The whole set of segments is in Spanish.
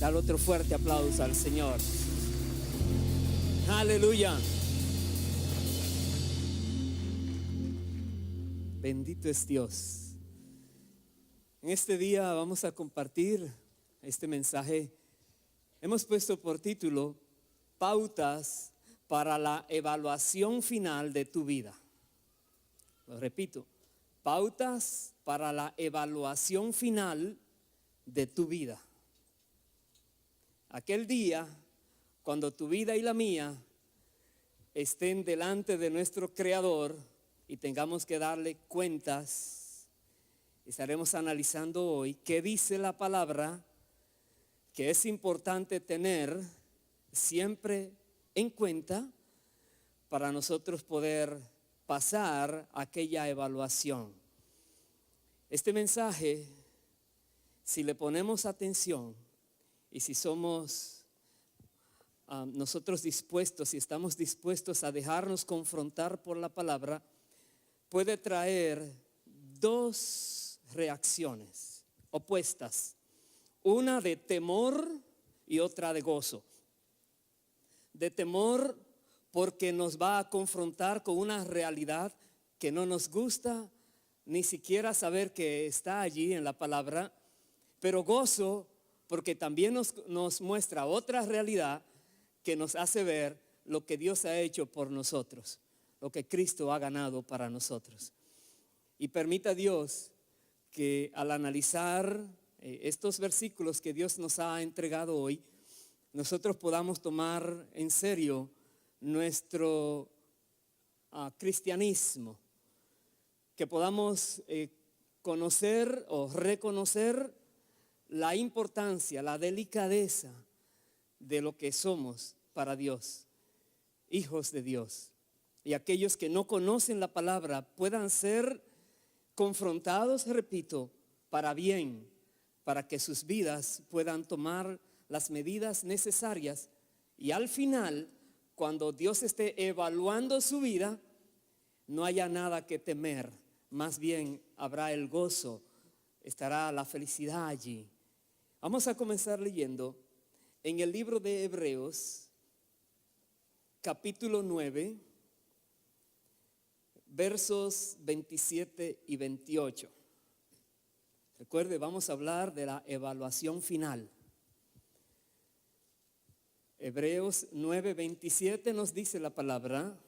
Dale otro fuerte aplauso al Señor. Aleluya. Bendito es Dios. En este día vamos a compartir este mensaje. Hemos puesto por título: Pautas para la evaluación final de tu vida. Lo repito, pautas para la evaluación final de tu vida. Aquel día, cuando tu vida y la mía estén delante de nuestro Creador y tengamos que darle cuentas, estaremos analizando hoy qué dice la palabra que es importante tener siempre en cuenta para nosotros poder pasar aquella evaluación. Este mensaje, si le ponemos atención y si somos nosotros dispuestos, si estamos dispuestos a dejarnos confrontar por la palabra, puede traer dos reacciones opuestas, una de temor y otra de gozo. De temor porque nos va a confrontar con una realidad que no nos gusta ni siquiera saber que está allí en la palabra, pero gozo porque también nos muestra otra realidad que nos hace ver lo que Dios ha hecho por nosotros, lo que Cristo ha ganado para nosotros. Y permita Dios que al analizar estos versículos que Dios nos ha entregado hoy, nosotros podamos tomar en serio nuestro cristianismo, que podamos conocer o reconocer la importancia, la delicadeza de lo que somos para Dios, hijos de Dios. Y aquellos que no conocen la palabra puedan ser confrontados, repito, para bien, para que sus vidas puedan tomar las medidas necesarias y al final, cuando Dios esté evaluando su vida, no haya nada que temer, más bien habrá el gozo, estará la felicidad allí. Vamos a comenzar leyendo en el libro de Hebreos, capítulo 9, versos 27 y 28. Recuerde, vamos a hablar de la evaluación final. Hebreos 9, 27 nos dice la palabra: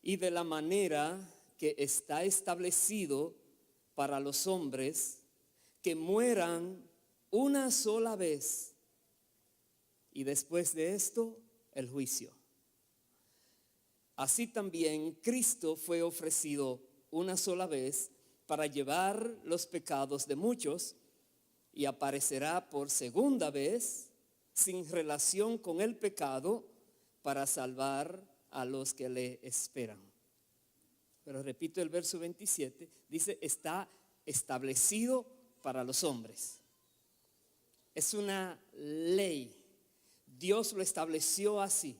y de la manera que está establecido para los hombres que mueran una sola vez, y después de esto el juicio. Así también Cristo fue ofrecido una sola vez para llevar los pecados de muchos, y aparecerá por segunda vez sin relación con el pecado para salvar a los que le esperan. Pero repito el verso 27, dice: está establecido para los hombres. Es una ley. Dios lo estableció así.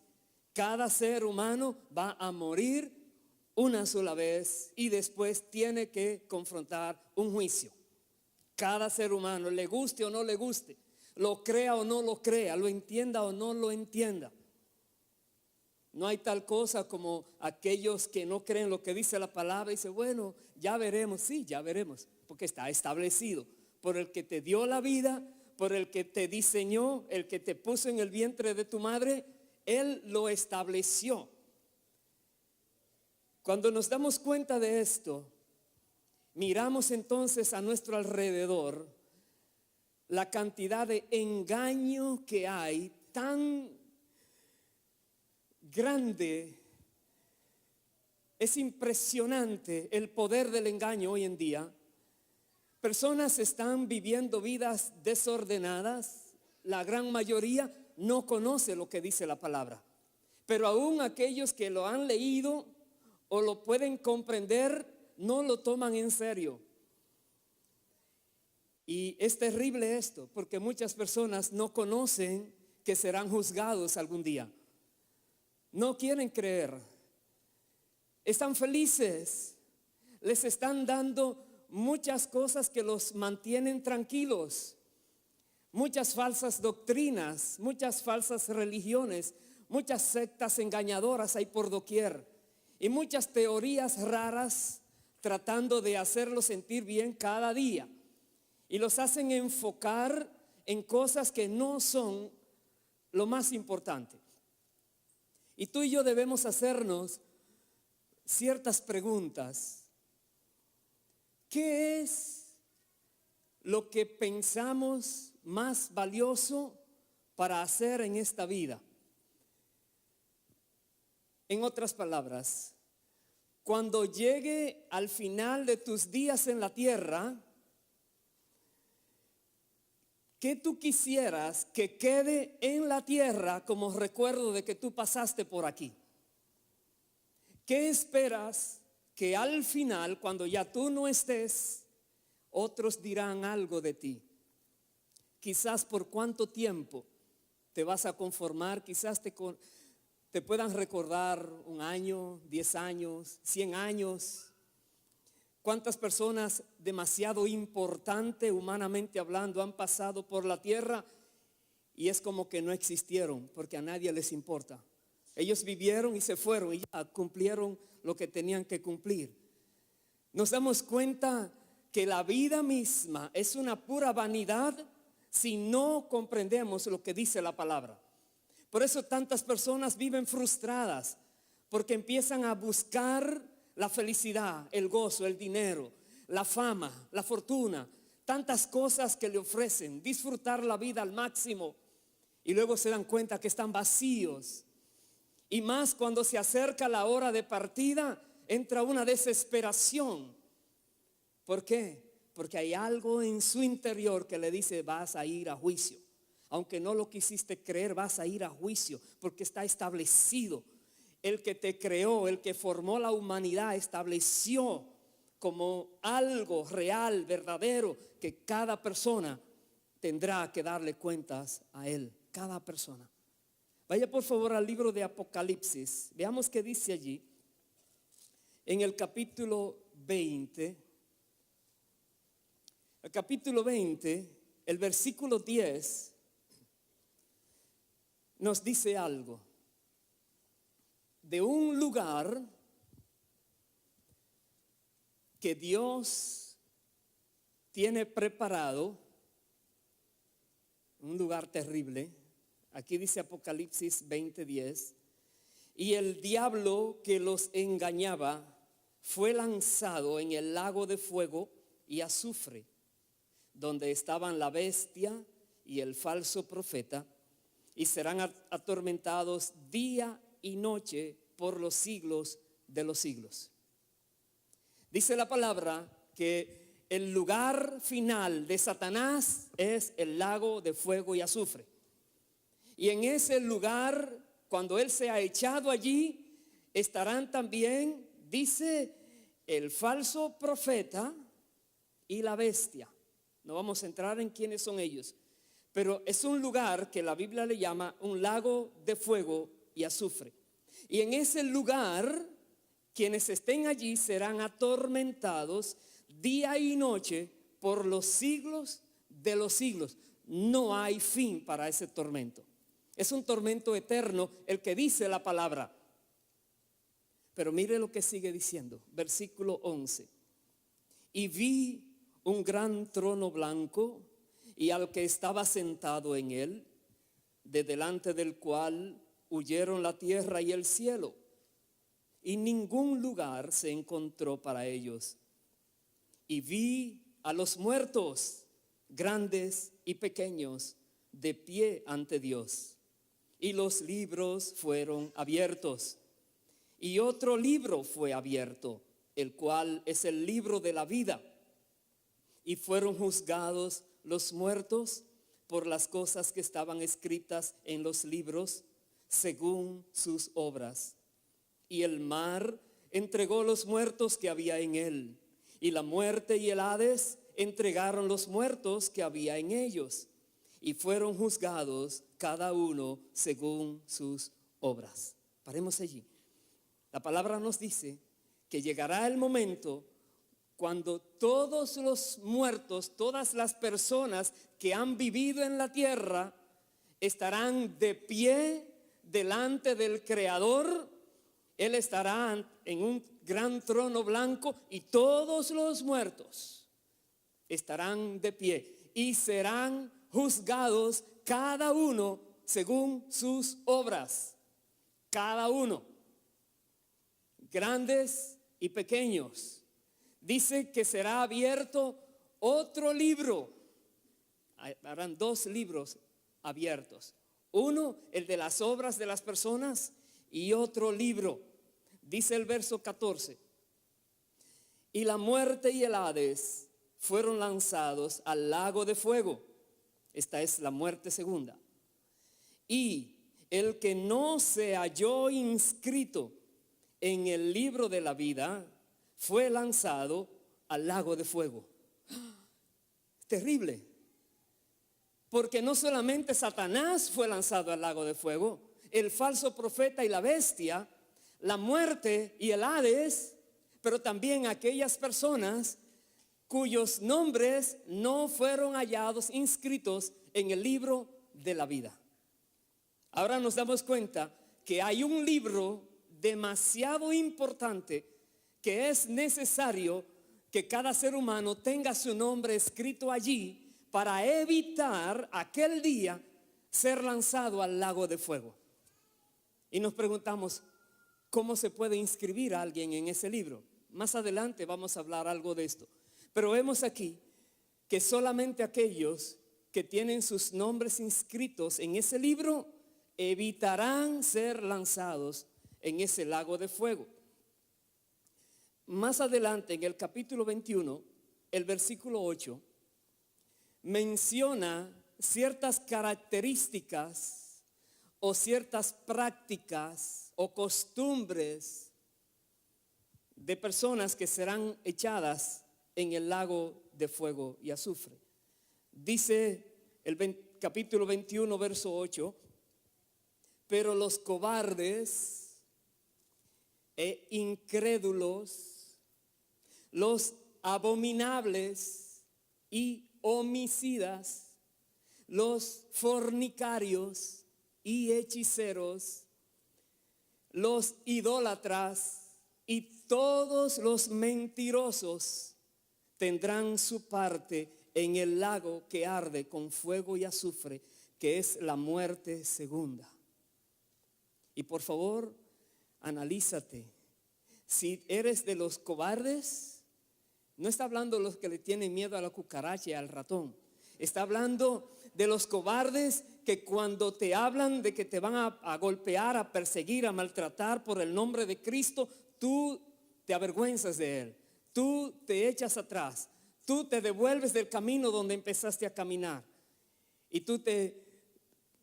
Cada ser humano va a morir una sola vez y después tiene que confrontar un juicio. Cada ser humano, le guste o no le guste, lo crea o no lo crea, lo entienda o no lo entienda. No hay tal cosa como aquellos que no creen lo que dice la palabra y dicen: bueno, ya veremos. Sí, ya veremos, porque está establecido por el que te dio la vida, por el que te diseñó, el que te puso en el vientre de tu madre. Él lo estableció. Cuando nos damos cuenta de esto, miramos entonces a nuestro alrededor la cantidad de engaño que hay tan grande. Es impresionante el poder del engaño hoy en día. Personas están viviendo vidas desordenadas. La gran mayoría no conoce lo que dice la palabra, pero aún aquellos que lo han leído o lo pueden comprender, no lo toman en serio. Y es terrible esto, porque muchas personas no conocen que serán juzgados algún día. No quieren creer. Están felices. Les están dando muchas cosas que los mantienen tranquilos. muchas falsas doctrinas, muchas falsas religiones, muchas sectas engañadoras hay por doquier y muchas teorías raras tratando de hacerlos sentir bien cada día y los hacen enfocar en cosas que no son lo más importante. Y tú y yo debemos hacernos ciertas preguntas. ¿Qué es lo que pensamos más valioso para hacer en esta vida? En otras palabras, cuando llegue al final de tus días en la tierra, ¿qué tú quisieras que quede en la tierra como recuerdo de que tú pasaste por aquí? ¿Qué esperas que al final, cuando ya tú no estés, otros dirán algo de ti? Quizás por cuánto tiempo te vas a conformar, quizás te puedan recordar 1 año, 10 años, 100 años. ¿Cuántas personas demasiado importantes humanamente hablando han pasado por la tierra y es como que no existieron porque a nadie les importa? Ellos vivieron y se fueron y ya cumplieron lo que tenían que cumplir. Nos damos cuenta que la vida misma es una pura vanidad si no comprendemos lo que dice la palabra. Por eso tantas personas viven frustradas porque empiezan a buscar la felicidad, el gozo, el dinero, la fama, la fortuna, tantas cosas que le ofrecen, disfrutar la vida al máximo y luego se dan cuenta que están vacíos. Y más cuando se acerca la hora de partida, entra una desesperación. ¿Por qué? Porque hay algo en su interior que le dice: vas a ir a juicio. Aunque no lo quisiste creer, vas a ir a juicio, porque está establecido. El que te creó, el que formó la humanidad, estableció como algo real, verdadero, que cada persona tendrá que darle cuentas a él. Cada persona. Vaya por favor al libro de Apocalipsis. Veamos qué dice allí. En el capítulo 20. El capítulo 20, el versículo 10, nos dice algo. De un lugar que Dios tiene preparado, un lugar terrible. Aquí dice Apocalipsis 20:10, y el diablo que los engañaba fue lanzado en el lago de fuego y azufre, donde estaban la bestia y el falso profeta, y serán atormentados día y noche por los siglos de los siglos. Dice la palabra que el lugar final de Satanás es el lago de fuego y azufre. Y en ese lugar, cuando él sea echado allí, estarán también, dice, el falso profeta y la bestia. No vamos a entrar en quiénes son ellos, pero es un lugar que la Biblia le llama un lago de fuego y azufre. Y en ese lugar, quienes estén allí serán atormentados día y noche por los siglos de los siglos. No hay fin para ese tormento. Es un tormento eterno el que dice la palabra. Pero mire lo que sigue diciendo, versículo 11. Y vi un gran trono blanco y al que estaba sentado en él, de delante del cual huyeron la tierra y el cielo, y ningún lugar se encontró para ellos. Y vi a los muertos, grandes y pequeños, de pie ante Dios, y los libros fueron abiertos. Y otro libro fue abierto, el cual es el libro de la vida. Y fueron juzgados los muertos por las cosas que estaban escritas en los libros, según sus obras. Y el mar entregó los muertos que había en él, y la muerte y el Hades entregaron los muertos que había en ellos, y fueron juzgados cada uno según sus obras. Paremos allí. La palabra nos dice que llegará el momento cuando todos los muertos, todas las personas que han vivido en la tierra, estarán de pie delante del Creador. Él estará en un gran trono blanco y todos los muertos estarán de pie y serán juzgados cada uno según sus obras. Cada uno, grandes y pequeños. Dice que será abierto otro libro. Habrán 2 libros abiertos. Uno, el de las obras de las personas, y otro libro. Dice el verso 14. Y la muerte y el Hades fueron lanzados al lago de fuego. Esta es la muerte segunda. Y el que no se halló inscrito en el libro de la vida fue lanzado al lago de fuego. Terrible. Porque no solamente Satanás fue lanzado al lago de fuego, el falso profeta y la bestia, la muerte y el Hades, pero también aquellas personas cuyos nombres no fueron hallados inscritos en el libro de la vida. Ahora nos damos cuenta que hay un libro demasiado importante que es necesario que cada ser humano tenga su nombre escrito allí para evitar aquel día ser lanzado al lago de fuego. Y nos preguntamos, ¿cómo se puede inscribir a alguien en ese libro? Más adelante vamos a hablar algo de esto. Pero vemos aquí que solamente aquellos que tienen sus nombres inscritos en ese libro evitarán ser lanzados en ese lago de fuego. Más adelante en el capítulo 21, el versículo 8, menciona ciertas características o ciertas prácticas o costumbres de personas que serán echadas en el lago de fuego y azufre. Dice el capítulo 21, verso 8, pero los cobardes e incrédulos, los abominables y homicidas, los fornicarios y hechiceros, los idólatras y todos los mentirosos tendrán su parte en el lago que arde con fuego y azufre, que es la muerte segunda. Y por favor, analízate. Si eres de los cobardes, no está hablando de los que le tienen miedo a la cucaracha y al ratón. Está hablando de los cobardes que cuando te hablan de que te van a golpear, a perseguir, a maltratar por el nombre de Cristo, tú te avergüenzas de Él. Tú te echas atrás. Tú te devuelves del camino donde empezaste a caminar. Y tú te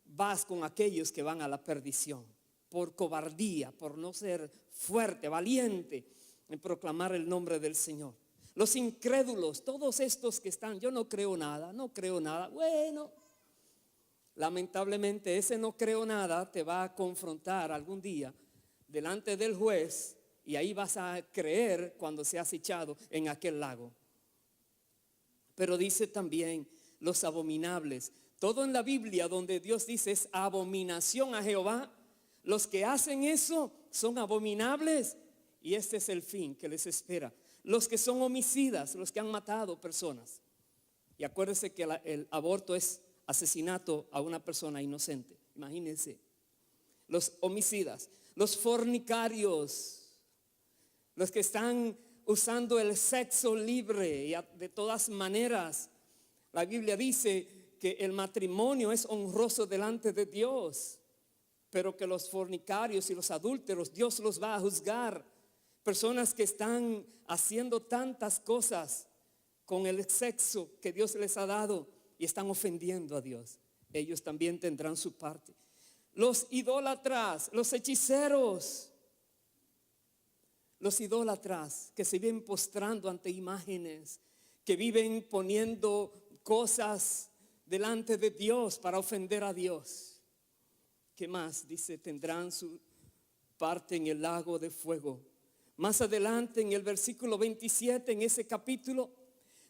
vas con aquellos que van a la perdición. Por cobardía, por no ser fuerte, valiente en proclamar el nombre del Señor. Los incrédulos, todos estos que están, yo no creo nada. Bueno, lamentablemente ese no creo nada te va a confrontar algún día delante del juez y ahí vas a creer cuando seas echado en aquel lago. Pero dice también los abominables. Todo en la Biblia donde Dios dice es abominación a Jehová. Los que hacen eso son abominables y este es el fin que les espera. Los que son homicidas, los que han matado personas. Y acuérdense que el aborto es asesinato a una persona inocente. Imagínense. Los homicidas, los fornicarios, los que están usando el sexo libre y de todas maneras. La Biblia dice que el matrimonio es honroso delante de Dios, pero que los fornicarios y los adúlteros Dios los va a juzgar. Personas que están haciendo tantas cosas con el sexo que Dios les ha dado y están ofendiendo a Dios, ellos también tendrán su parte. Los idólatras, los hechiceros, los idólatras que se viven postrando ante imágenes, que viven poniendo cosas delante de Dios para ofender a Dios. ¿Qué más? Dice, tendrán su parte en el lago de fuego. Más adelante en el versículo 27, en ese capítulo,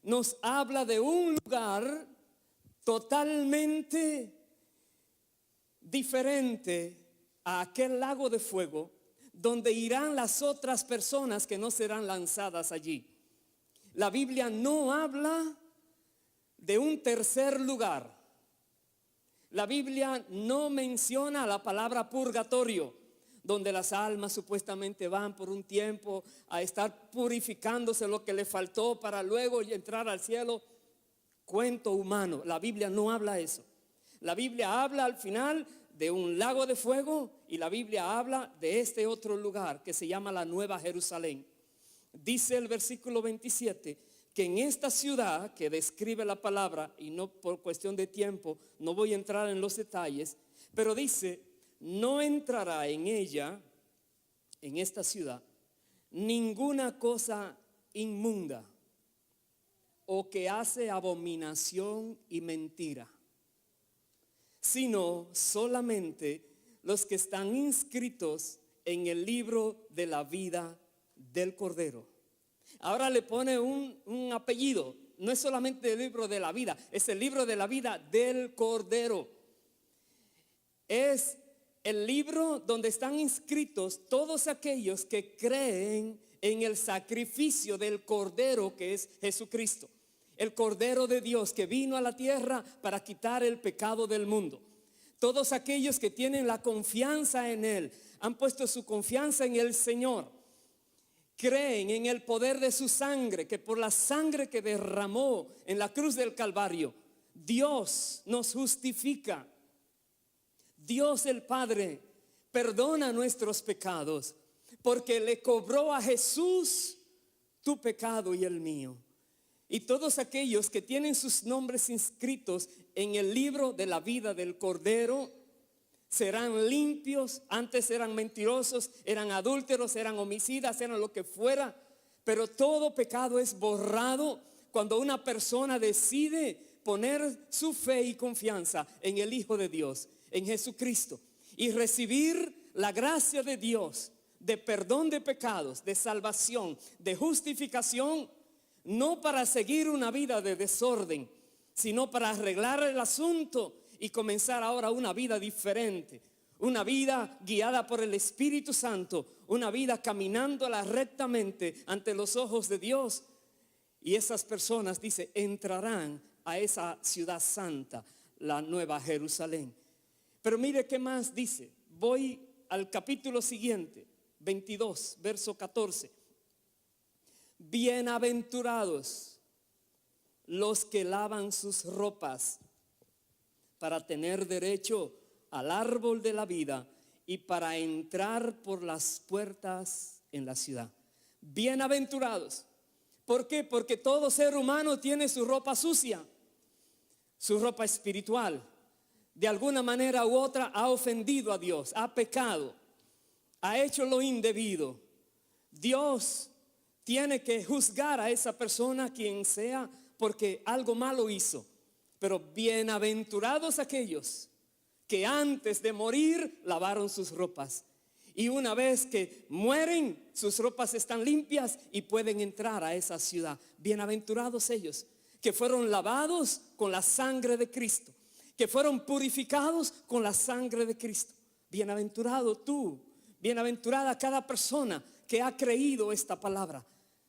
nos habla de un lugar totalmente diferente a aquel lago de fuego, donde irán las otras personas que no serán lanzadas allí. La Biblia no habla de un tercer lugar. La Biblia no menciona la palabra purgatorio, donde las almas supuestamente van por un tiempo a estar purificándose lo que le faltó para luego entrar al cielo. Cuento humano. La Biblia no habla eso. La Biblia habla al final de un lago de fuego, y la Biblia habla de este otro lugar que se llama la Nueva Jerusalén. Dice el versículo 27 que en esta ciudad que describe la palabra, y no por cuestión de tiempo no voy a entrar en los detalles, pero dice: no entrará en ella, en esta ciudad, ninguna cosa inmunda o que hace abominación y mentira, sino solamente los que están inscritos en el libro de la vida del Cordero. Ahora le pone un apellido. No es solamente el libro de la vida, es el libro de la vida del Cordero. Es el libro donde están inscritos todos aquellos que creen en el sacrificio del Cordero, que es Jesucristo, el Cordero de Dios que vino a la tierra para quitar el pecado del mundo. Todos aquellos que tienen la confianza en Él, han puesto su confianza en el Señor, creen en el poder de su sangre, que por la sangre que derramó en la cruz del Calvario, Dios nos justifica. Dios el Padre perdona nuestros pecados, porque le cobró a Jesús tu pecado y el mío. Y todos aquellos que tienen sus nombres inscritos en el libro de la vida del Cordero serán limpios. Antes eran mentirosos, eran adúlteros, eran homicidas, eran lo que fuera, pero todo pecado es borrado cuando una persona decide poner su fe y confianza en el Hijo de Dios, en Jesucristo, y recibir la gracia de Dios de perdón de pecados, de salvación, de justificación, no para seguir una vida de desorden, sino para arreglar el asunto y comenzar ahora una vida diferente, una vida guiada por el Espíritu Santo, una vida caminándola rectamente ante los ojos de Dios. Y esas personas, dice, entrarán a esa ciudad santa, la Nueva Jerusalén. Pero mire qué más dice. Voy al capítulo siguiente, 22, verso 14. Bienaventurados los que lavan sus ropas para tener derecho al árbol de la vida y para entrar por las puertas en la ciudad. Bienaventurados. ¿Por qué? Porque todo ser humano tiene su ropa sucia, su ropa espiritual. De alguna manera u otra ha ofendido a Dios, ha pecado, ha hecho lo indebido. Dios tiene que juzgar a esa persona, quien sea, porque algo malo hizo. Pero bienaventurados aquellos que antes de morir lavaron sus ropas, y una vez que mueren sus ropas están limpias y pueden entrar a esa ciudad. Bienaventurados ellos que fueron lavados con la sangre de Cristo, que fueron purificados con la sangre de Cristo. Bienaventurado tú, bienaventurada cada persona que ha creído esta palabra,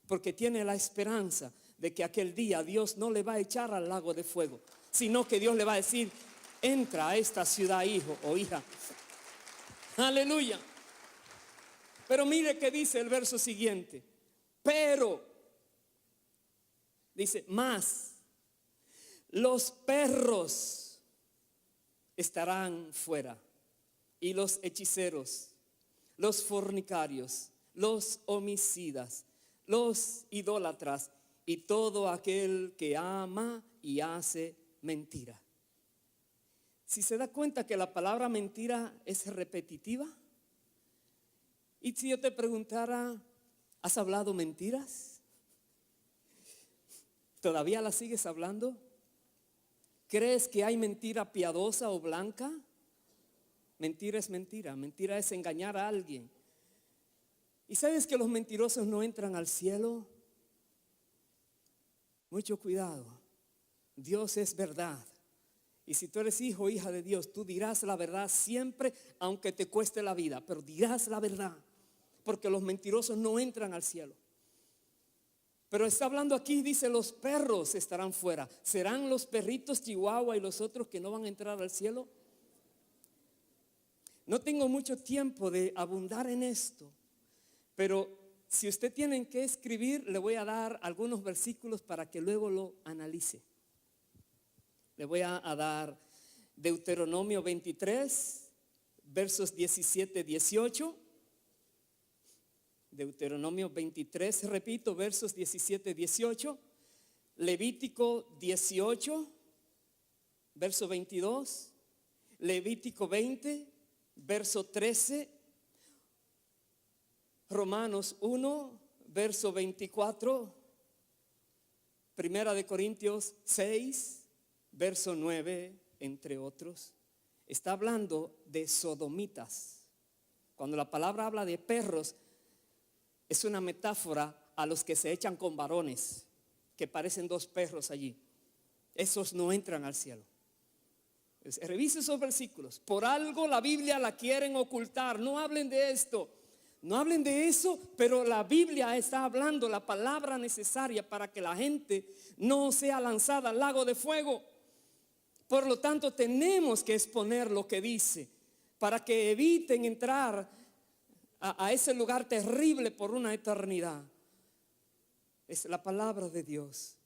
porque tiene la esperanza de que aquel día Dios no le va a echar al lago de fuego, sino que Dios le va a decir: entra a esta ciudad, hijo o hija. Aleluya. Pero mire que dice el verso siguiente. Pero, dice, más los perros estarán fuera, y los hechiceros, los fornicarios, los homicidas, los idólatras y todo aquel que ama y hace mentira. Si se da cuenta que la palabra mentira es repetitiva. Y si yo te preguntara, ¿has hablado mentiras? ¿Todavía las sigues hablando? ¿Crees que hay mentira piadosa o blanca? Mentira es mentira. Mentira es engañar a alguien. ¿Y sabes que los mentirosos no entran al cielo? Mucho cuidado. Dios es verdad. Y si tú eres hijo o hija de Dios, tú dirás la verdad siempre, aunque te cueste la vida, pero dirás la verdad, porque los mentirosos no entran al cielo. Pero está hablando aquí, dice, los perros estarán fuera. ¿Serán los perritos chihuahua y los otros que no van a entrar al cielo? No tengo mucho tiempo de abundar en esto, pero si usted tiene que escribir, le voy a dar algunos versículos para que luego lo analice. Le voy a dar Deuteronomio 23, versos 17-18. Deuteronomio 23, repito, versos 17-18. Levítico 18, verso 22. Levítico 20, verso 13. Romanos 1, verso 24. Primera de Corintios 6, verso 9, entre otros. Está hablando de sodomitas. Cuando la palabra habla de perros, es una metáfora a los que se echan con varones, que parecen dos perros allí. Esos no entran al cielo. Revise esos versículos. Por algo la Biblia la quieren ocultar. No hablen de esto. No hablen de eso, pero la Biblia está hablando la palabra necesaria para que la gente no sea lanzada al lago de fuego. Por lo tanto, tenemos que exponer lo que dice para que eviten entrar a ese lugar terrible por una eternidad. Es la palabra de Dios.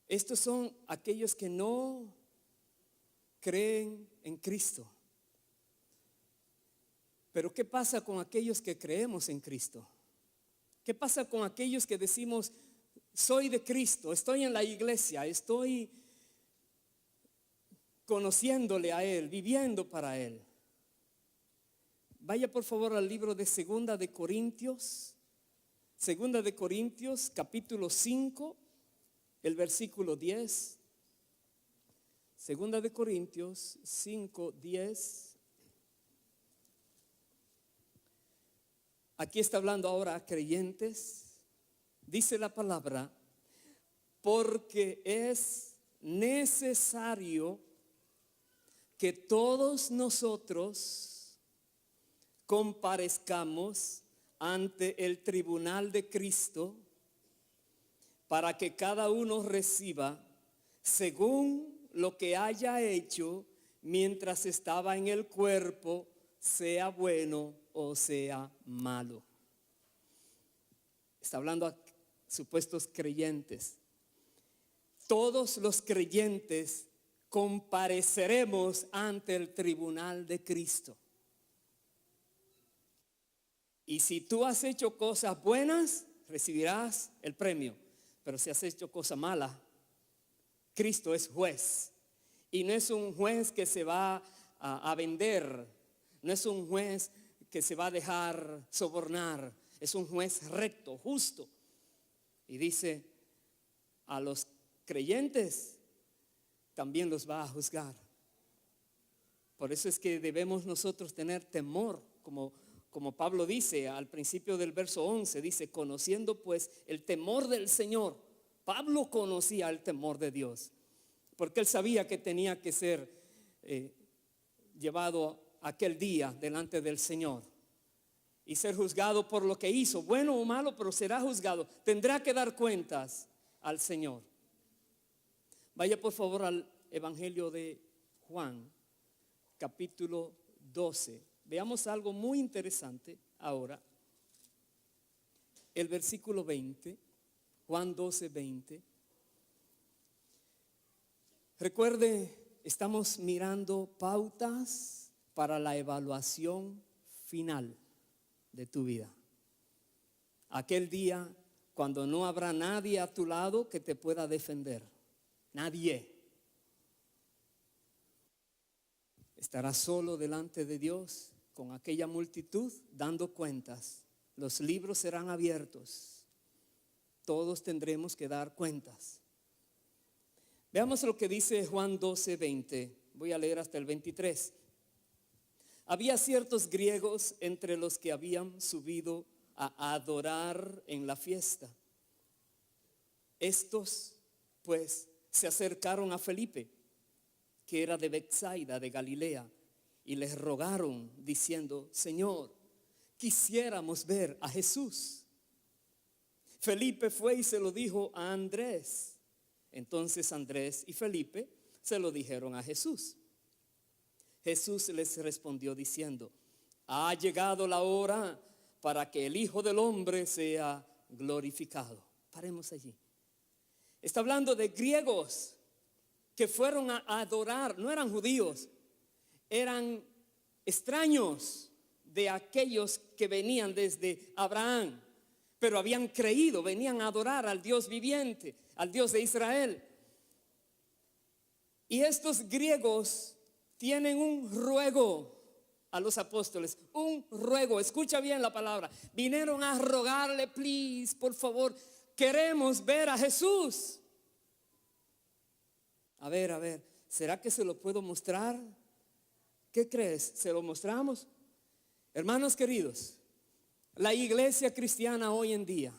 Estos son aquellos que no creen en Cristo. Pero ¿qué pasa con aquellos que creemos en Cristo? ¿Qué pasa con aquellos que decimos, soy de Cristo, estoy en la iglesia, estoy conociéndole a Él, viviendo para Él? Vaya por favor al libro de Segunda de Corintios. Segunda de Corintios, capítulo 5, el versículo 10. Segunda de Corintios 5, 10. Aquí está hablando ahora a creyentes. Dice la palabra, porque es necesario que todos nosotros comparezcamos ante el tribunal de Cristo para que cada uno reciba según lo que haya hecho mientras estaba en el cuerpo, sea bueno o sea malo. Está hablando a supuestos creyentes. Todos los creyentes compareceremos ante el tribunal de Cristo. Y si tú has hecho cosas buenas, recibirás el premio. Pero si has hecho cosas malas, Cristo es juez. Y no es un juez que se va a vender. No es un juez que se va a dejar sobornar. Es un juez recto, justo. Y dice, a los creyentes también los va a juzgar. Por eso es que debemos nosotros tener temor, como Pablo dice al principio del verso 11, dice, conociendo pues el temor del Señor. Pablo conocía el temor de Dios, porque él sabía que tenía que ser llevado aquel día delante del Señor y ser juzgado por lo que hizo, bueno o malo, pero será juzgado, tendrá que dar cuentas al Señor. Vaya por favor al Evangelio de Juan, capítulo 12. Veamos algo muy interesante ahora. El versículo 20, Juan 12, 20. Recuerde, estamos mirando pautas para la evaluación final de tu vida. Aquel día cuando no habrá nadie a tu lado que te pueda defender. Nadie. Estarás solo delante de Dios con aquella multitud dando cuentas. Los libros serán abiertos. Todos tendremos que dar cuentas. Veamos lo que dice Juan 12, 20. Voy a leer hasta el 23. Había ciertos griegos entre los que habían subido a adorar en la fiesta. Estos pues se acercaron a Felipe, que era de Betsaida, de Galilea, y les rogaron diciendo: Señor, quisiéramos ver a Jesús. Felipe fue y se lo dijo a Andrés. Entonces Andrés y Felipe se lo dijeron a Jesús. Jesús les respondió diciendo: ha llegado la hora para que el Hijo del Hombre sea glorificado. Paremos allí. Está hablando de griegos que fueron a adorar, no eran judíos, eran extraños de aquellos que venían desde Abraham, pero habían creído, venían a adorar al Dios viviente, al Dios de Israel. Y estos griegos tienen un ruego a los apóstoles, un ruego, escucha bien la palabra. Vinieron a rogarle: please, por favor, queremos ver a Jesús. A ver, ¿será que se lo puedo mostrar? ¿Qué crees? ¿Se lo mostramos? Hermanos queridos, la iglesia cristiana hoy en día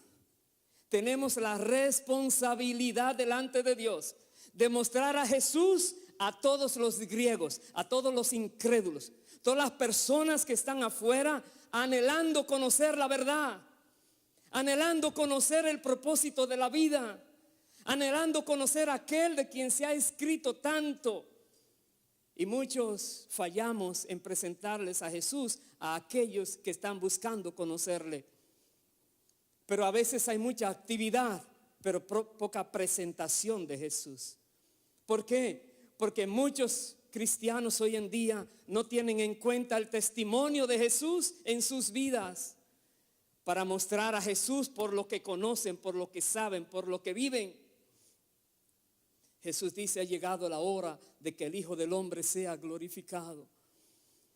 tenemos la responsabilidad delante de Dios de mostrar a Jesús a todos los griegos, a todos los incrédulos, todas las personas que están afuera anhelando conocer la verdad, anhelando conocer el propósito de la vida, anhelando conocer a aquel de quien se ha escrito tanto. Y muchos fallamos en presentarles a Jesús a aquellos que están buscando conocerle. Pero a veces hay mucha actividad, pero poca presentación de Jesús. ¿Por qué? Porque muchos cristianos hoy en día no tienen en cuenta el testimonio de Jesús en sus vidas para mostrar a Jesús por lo que conocen, por lo que saben, por lo que viven. Jesús dice: ha llegado la hora de que el Hijo del Hombre sea glorificado.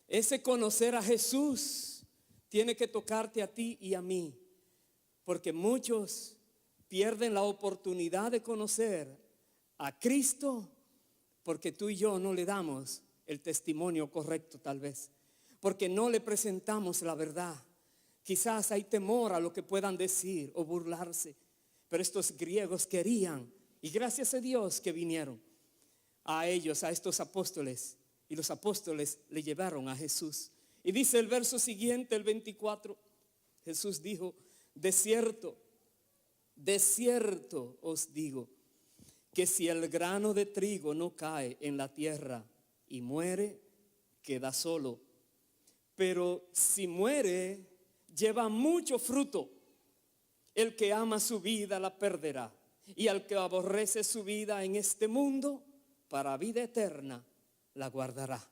Ese conocer a Jesús tiene que tocarte a ti y a mí, porque muchos pierden la oportunidad de conocer a Cristo porque tú y yo no le damos el testimonio correcto, tal vez, porque no le presentamos la verdad. Quizás hay temor a lo que puedan decir o burlarse, pero estos griegos querían. Y gracias a Dios que vinieron a ellos, a estos apóstoles, y los apóstoles le llevaron a Jesús. Y dice el verso siguiente, el 24, Jesús dijo: de cierto os digo, que si el grano de trigo no cae en la tierra y muere, queda solo. Pero si muere, lleva mucho fruto. El que ama su vida la perderá, y al que aborrece su vida en este mundo, para vida eterna la guardará.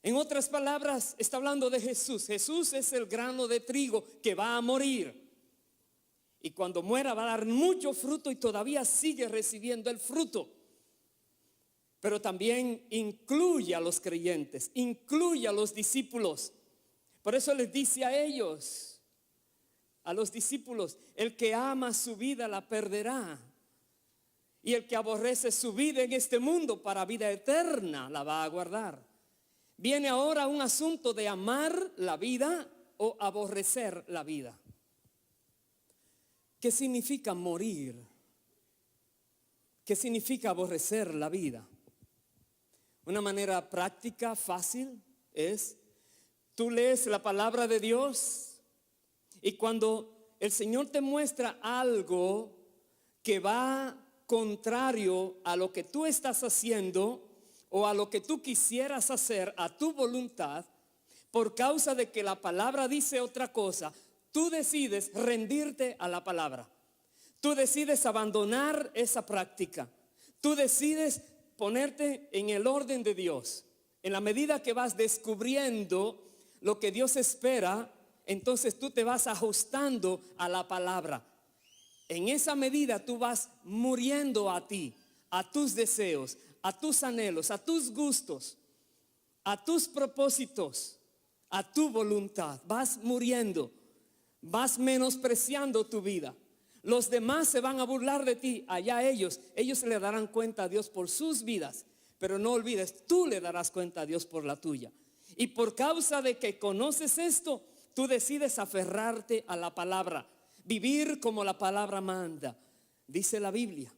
En otras palabras, está hablando de Jesús. Jesús es el grano de trigo que va a morir. Y cuando muera va a dar mucho fruto y todavía sigue recibiendo el fruto. Pero también incluye a los creyentes, incluye a los discípulos. Por eso les dice a ellos, a los discípulos: el que ama su vida la perderá, y el que aborrece su vida en este mundo, para vida eterna la va a guardar. Viene ahora un asunto de amar la vida o aborrecer la vida. ¿Qué significa morir? ¿Qué significa aborrecer la vida? Una manera práctica, fácil, es: tú lees la palabra de Dios, y cuando el Señor te muestra algo que va contrario a lo que tú estás haciendo o a lo que tú quisieras hacer, a tu voluntad, por causa de que la palabra dice otra cosa, tú decides rendirte a la palabra. Tú decides abandonar esa práctica. Tú decides ponerte en el orden de Dios. En la medida que vas descubriendo lo que Dios espera, entonces tú te vas ajustando a la palabra. En esa medida tú vas muriendo a ti, a tus deseos, a tus anhelos, a tus gustos, a tus propósitos, a tu voluntad. Vas muriendo, vas menospreciando tu vida. Los demás se van a burlar de ti, allá ellos le darán cuenta a Dios por sus vidas, pero no olvides, tú le darás cuenta a Dios por la tuya. Y por causa de que conoces esto, tú decides aferrarte a la palabra, vivir como la palabra manda. Dice la Biblia,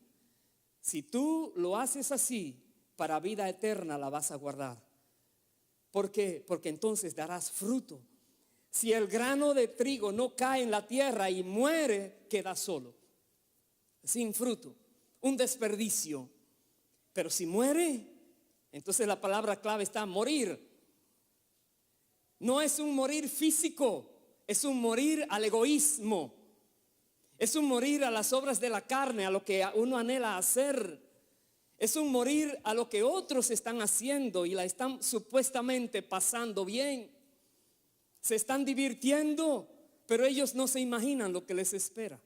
si tú lo haces así, para vida eterna la vas a guardar. ¿Por qué? Porque entonces darás fruto. Si el grano de trigo no cae en la tierra y muere, queda solo, sin fruto, un desperdicio. Pero si muere, entonces la palabra clave está morir. No es un morir físico, es un morir al egoísmo. Es un morir a las obras de la carne, a lo que uno anhela hacer. Es un morir a lo que otros están haciendo y la están supuestamente pasando bien. Se están divirtiendo, pero ellos no se imaginan lo que les espera.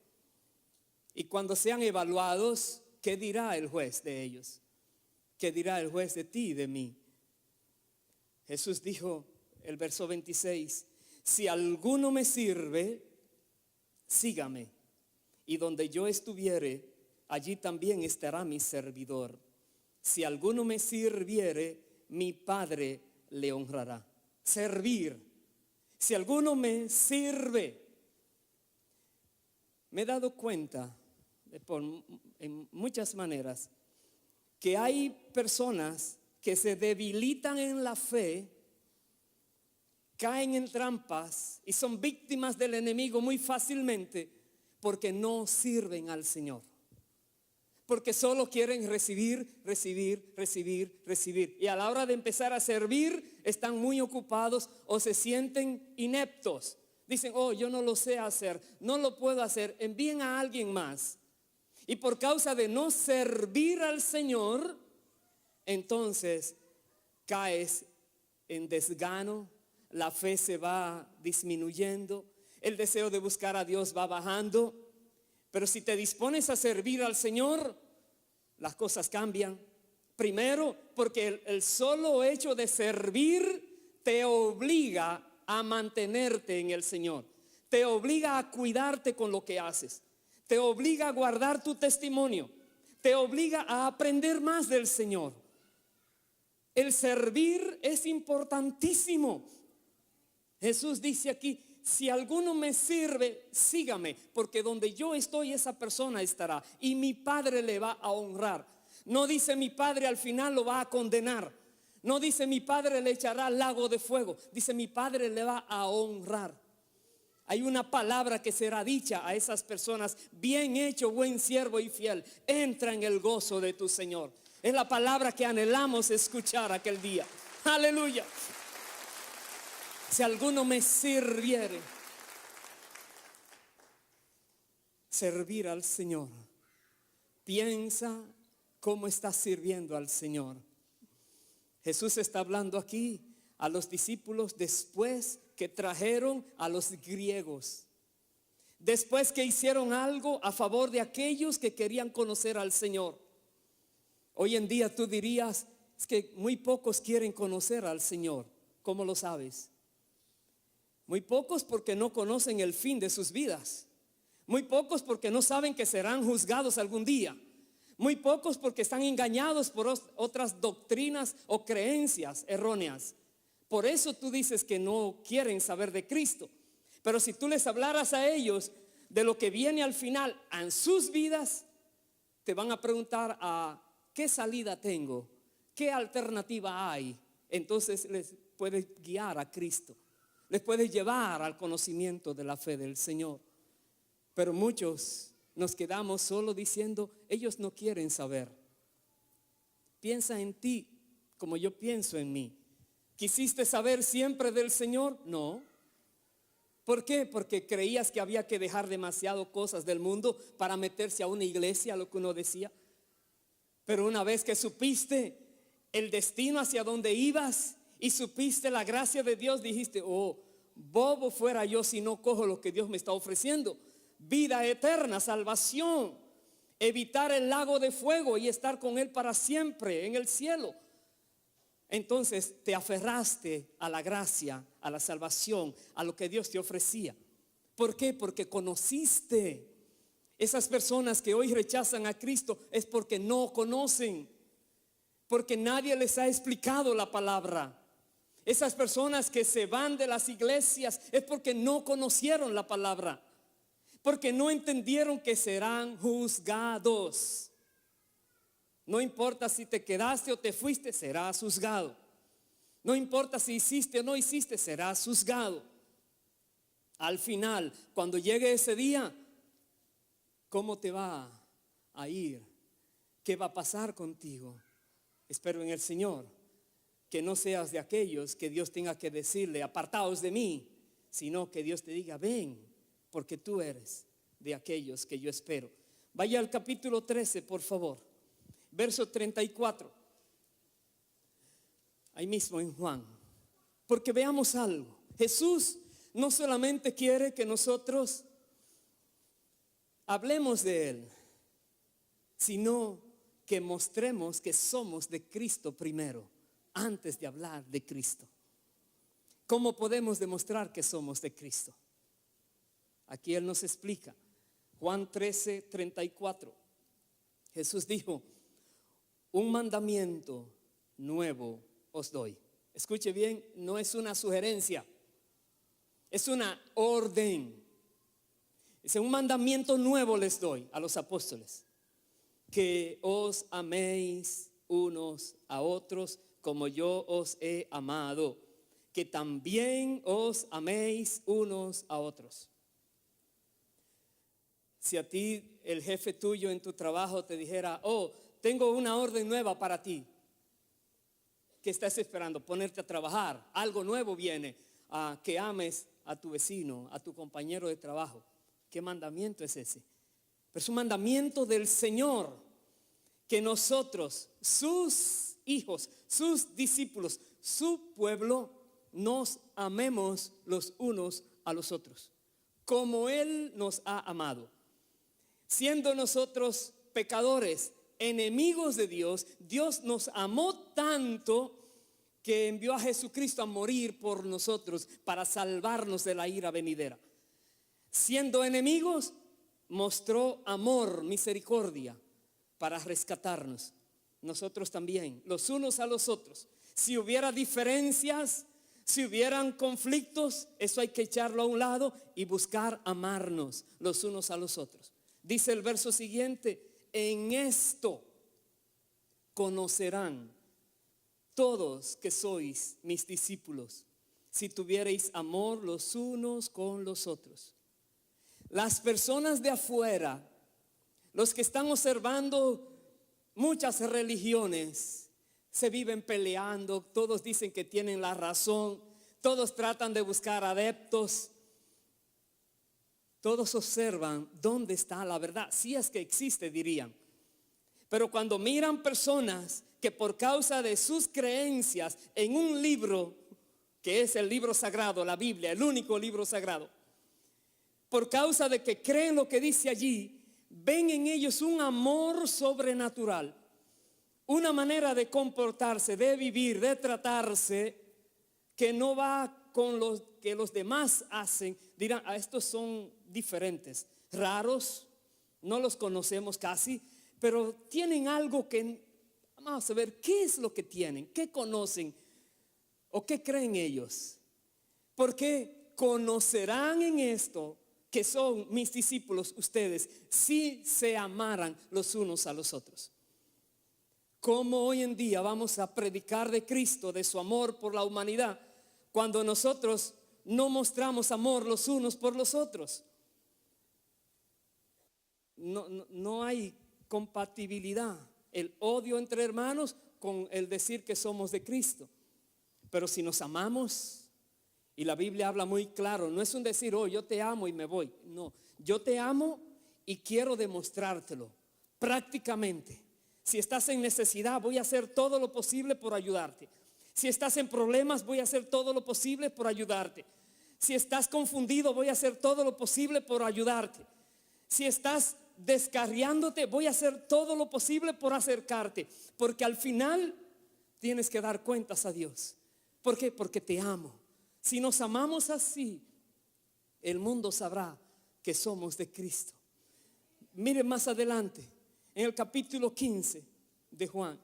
Y cuando sean evaluados, ¿qué dirá el juez de ellos? ¿Qué dirá el juez de ti y de mí? Jesús dijo, el verso 26, si alguno me sirve, sígame. Y donde yo estuviere, allí también estará mi servidor. Si alguno me sirviere, mi Padre le honrará. Servir. Si alguno me sirve. Me he dado cuenta, en muchas maneras, que hay personas que se debilitan en la fe, caen en trampas y son víctimas del enemigo muy fácilmente porque no sirven al Señor. Porque solo quieren recibir. Y a la hora de empezar a servir, están muy ocupados o se sienten ineptos. Dicen, oh, yo no lo sé hacer, no lo puedo hacer, envíen a alguien más. Y por causa de no servir al Señor, entonces caes en desgano, la fe se va disminuyendo, el deseo de buscar a Dios va bajando. Pero si te dispones a servir al Señor, las cosas cambian. Primero, porque el solo hecho de servir te obliga a mantenerte en el Señor. Te obliga a cuidarte con lo que haces. Te obliga a guardar tu testimonio. Te obliga a aprender más del Señor. El servir es importantísimo. Jesús dice aquí, si alguno me sirve, sígame, porque donde yo estoy esa persona estará y mi Padre le va a honrar. No dice mi Padre al final lo va a condenar. No dice mi Padre le echará al lago de fuego. Dice mi Padre le va a honrar. Hay una palabra que será dicha a esas personas: bien hecho, buen siervo y fiel, entra en el gozo de tu Señor. Es la palabra que anhelamos escuchar aquel día. Aleluya. Si alguno me sirviere. Servir al Señor. Piensa cómo estás sirviendo al Señor. Jesús está hablando aquí a los discípulos después que trajeron a los griegos. Después que hicieron algo a favor de aquellos que querían conocer al Señor. Hoy en día tú dirías, es que muy pocos quieren conocer al Señor. ¿Cómo lo sabes? Muy pocos porque no conocen el fin de sus vidas. Muy pocos porque no saben que serán juzgados algún día. Muy pocos porque están engañados por otras doctrinas o creencias erróneas. Por eso tú dices que no quieren saber de Cristo. Pero si tú les hablaras a ellos de lo que viene al final en sus vidas, te van a preguntar ¿qué salida tengo? ¿Qué alternativa hay? Entonces les puedes guiar a Cristo. Les puedes llevar al conocimiento de la fe del Señor. Pero muchos nos quedamos solo diciendo, ellos no quieren saber. Piensa en ti como yo pienso en mí. ¿Quisiste saber siempre del Señor? No. ¿Por qué? Porque creías que había que dejar demasiado cosas del mundo para meterse a una iglesia, lo que uno decía. Pero una vez que supiste el destino hacia donde ibas y supiste la gracia de Dios, dijiste, oh, bobo fuera yo si no cojo lo que Dios me está ofreciendo. Vida eterna, salvación, evitar el lago de fuego y estar con Él para siempre en el cielo. Entonces te aferraste a la gracia, a la salvación, a lo que Dios te ofrecía. ¿Por qué? Porque conociste. Esas personas que hoy rechazan a Cristo es porque no conocen, porque nadie les ha explicado la palabra. Esas personas que se van de las iglesias es porque no conocieron la palabra, porque no entendieron que serán juzgados. No importa si te quedaste o te fuiste, serás juzgado. No importa si hiciste o no hiciste, serás juzgado. Al final, cuando llegue ese día, ¿cómo te va a ir? ¿Qué va a pasar contigo? Espero en el Señor que no seas de aquellos que Dios tenga que decirle, apartaos de mí, sino que Dios te diga, ven, porque tú eres de aquellos que yo espero. Vaya al capítulo 13, por favor, verso 34, ahí mismo en Juan, porque veamos algo. Jesús no solamente quiere que nosotros hablemos de Él, sino que mostremos que somos de Cristo primero, antes de hablar de Cristo. ¿Cómo podemos demostrar que somos de Cristo? Aquí Él nos explica. Juan 13, 34. Jesús dijo, un mandamiento nuevo os doy. Escuche bien, no es una sugerencia, es una orden. Dice, un mandamiento nuevo les doy a los apóstoles, que os améis unos a otros como yo os he amado, que también os améis unos a otros. Si a ti el jefe tuyo en tu trabajo te dijera, oh, tengo una orden nueva para ti, ¿qué estás esperando? Ponerte a trabajar. Algo nuevo viene, a que ames a tu vecino, a tu compañero de trabajo. ¿Qué mandamiento es ese? Pero es un mandamiento del Señor, que nosotros, sus hijos, sus discípulos, su pueblo, nos amemos los unos a los otros, como Él nos ha amado. Siendo nosotros pecadores, enemigos de Dios, Dios nos amó tanto que envió a Jesucristo a morir por nosotros para salvarnos de la ira venidera. Siendo enemigos, mostró amor, misericordia para rescatarnos. Nosotros también, los unos a los otros. Si hubiera diferencias, si hubieran conflictos, eso hay que echarlo a un lado y buscar amarnos los unos a los otros. Dice el verso siguiente, en esto conocerán todos que sois mis discípulos, si tuviereis amor los unos con los otros. Las personas de afuera, los que están observando muchas religiones, se viven peleando, todos dicen que tienen la razón, todos tratan de buscar adeptos, todos observan dónde está la verdad, si es que existe, dirían. Pero cuando miran personas que por causa de sus creencias en un libro, que es el libro sagrado, la Biblia, el único libro sagrado, por causa de que creen lo que dice allí, ven en ellos un amor sobrenatural, una manera de comportarse, de vivir, de tratarse, que no va con lo que los demás hacen. Dirán, estos son diferentes, raros, no los conocemos casi, pero tienen algo que, vamos a ver, ¿qué es lo que tienen? ¿Qué conocen? ¿O qué creen ellos? Porque conocerán en esto que son mis discípulos ustedes, si se amaran los unos a los otros. ¿Cómo hoy en día vamos a predicar de Cristo, de su amor por la humanidad, cuando nosotros no mostramos amor los unos por los otros? No hay compatibilidad, el odio entre hermanos con el decir que somos de Cristo. Pero si nos amamos, y la Biblia habla muy claro, no es un decir, oh, yo te amo y me voy. No, yo te amo y quiero demostrártelo prácticamente. Si estás en necesidad, voy a hacer todo lo posible por ayudarte. Si estás en problemas, voy a hacer todo lo posible por ayudarte. Si estás confundido, voy a hacer todo lo posible por ayudarte. Si estás descarriándote, voy a hacer todo lo posible por acercarte. Porque al final tienes que dar cuentas a Dios. ¿Por qué? Porque te amo. Si nos amamos así, el mundo sabrá que somos de Cristo. Miren más adelante, en el capítulo 15 de Juan,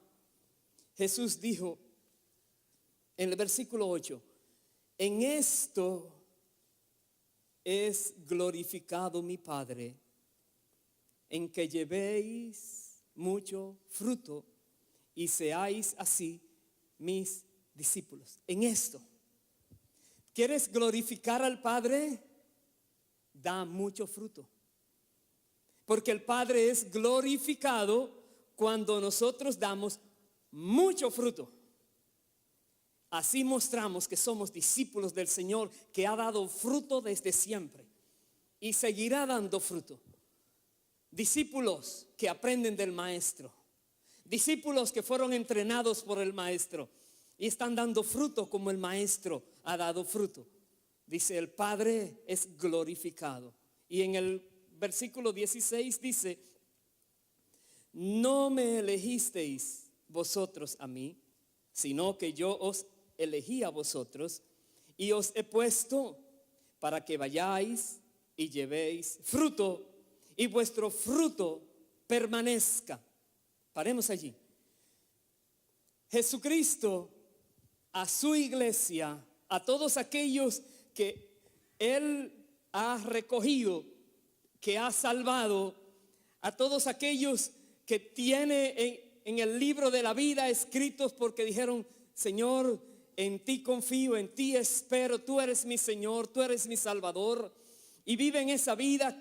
Jesús dijo, En el versículo 8, en esto es glorificado mi Padre, en que llevéis mucho fruto y seáis así mis discípulos. En esto, ¿quieres glorificar al Padre? Da mucho fruto. Porque el Padre es glorificado cuando nosotros damos mucho fruto. Así mostramos que somos discípulos del Señor, que ha dado fruto desde siempre y seguirá dando fruto. Discípulos que aprenden del Maestro, discípulos que fueron entrenados por el Maestro y están dando fruto como el Maestro ha dado fruto. Dice, el Padre es glorificado. Y en el versículo 16 dice, no me elegisteis vosotros a mí, sino que yo os elegí a vosotros y os he puesto para que vayáis y llevéis fruto y vuestro fruto permanezca. Paremos allí. Jesucristo a su iglesia, a todos aquellos que Él ha recogido, que ha salvado, a todos aquellos que tiene en el libro de la vida escritos porque dijeron, Señor, en ti confío, en ti espero, tú eres mi Señor, tú eres mi Salvador, y viven esa vida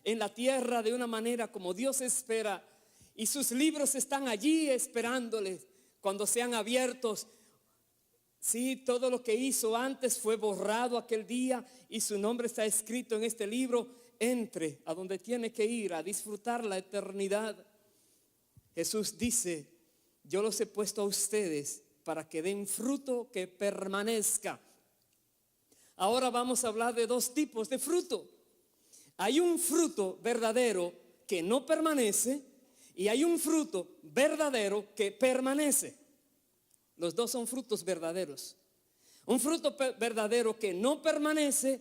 en la tierra de una manera como Dios espera, y sus libros están allí esperándoles cuando sean abiertos. Sí, todo lo que hizo antes fue borrado aquel día y su nombre está escrito en este libro. Entre a donde tiene que ir a disfrutar la eternidad. Jesús dice, yo los he puesto a ustedes para que den fruto que permanezca. Ahora vamos a hablar de dos tipos de fruto. Hay un fruto verdadero que no permanece y hay un fruto verdadero que permanece. Los dos son frutos verdaderos. Un fruto verdadero que no permanece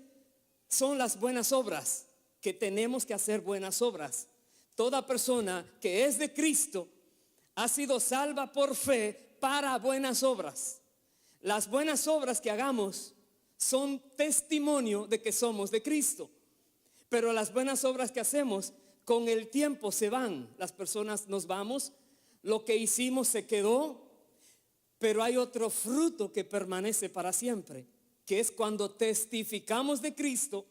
son las buenas obras, que tenemos que hacer buenas obras. Toda persona que es de Cristo ha sido salva por fe para buenas obras. Las buenas obras que hagamos son testimonio de que somos de Cristo. Pero las buenas obras que hacemos con el tiempo se van. Las personas nos vamos, lo que hicimos se quedó. Pero hay otro fruto que permanece para siempre, que es cuando testificamos de Cristo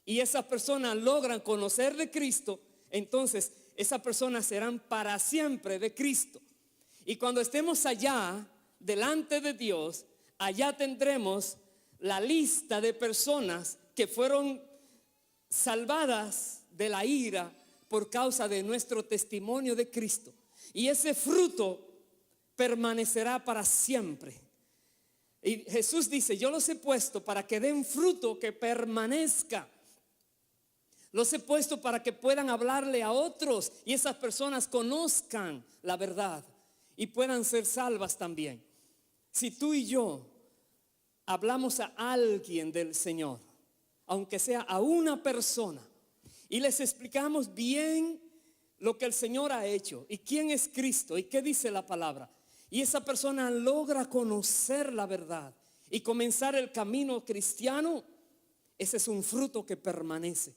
y esas personas logran conocer de Cristo, entonces esas personas serán para siempre de Cristo. Y cuando estemos allá, delante de Dios, allá tendremos la lista de personas que fueron salvadas de la ira por causa de nuestro testimonio de Cristo. Y ese fruto permanecerá para siempre. Y Jesús dice, yo los he puesto para que den fruto que permanezca. Los he puesto para que puedan hablarle a otros y esas personas conozcan la verdad y puedan ser salvas también. Si tú y yo hablamos a alguien del Señor, aunque sea a una persona, y les explicamos bien lo que el Señor ha hecho y quién es Cristo y qué dice la palabra, y esa persona logra conocer la verdad y comenzar el camino cristiano, ese es un fruto que permanece.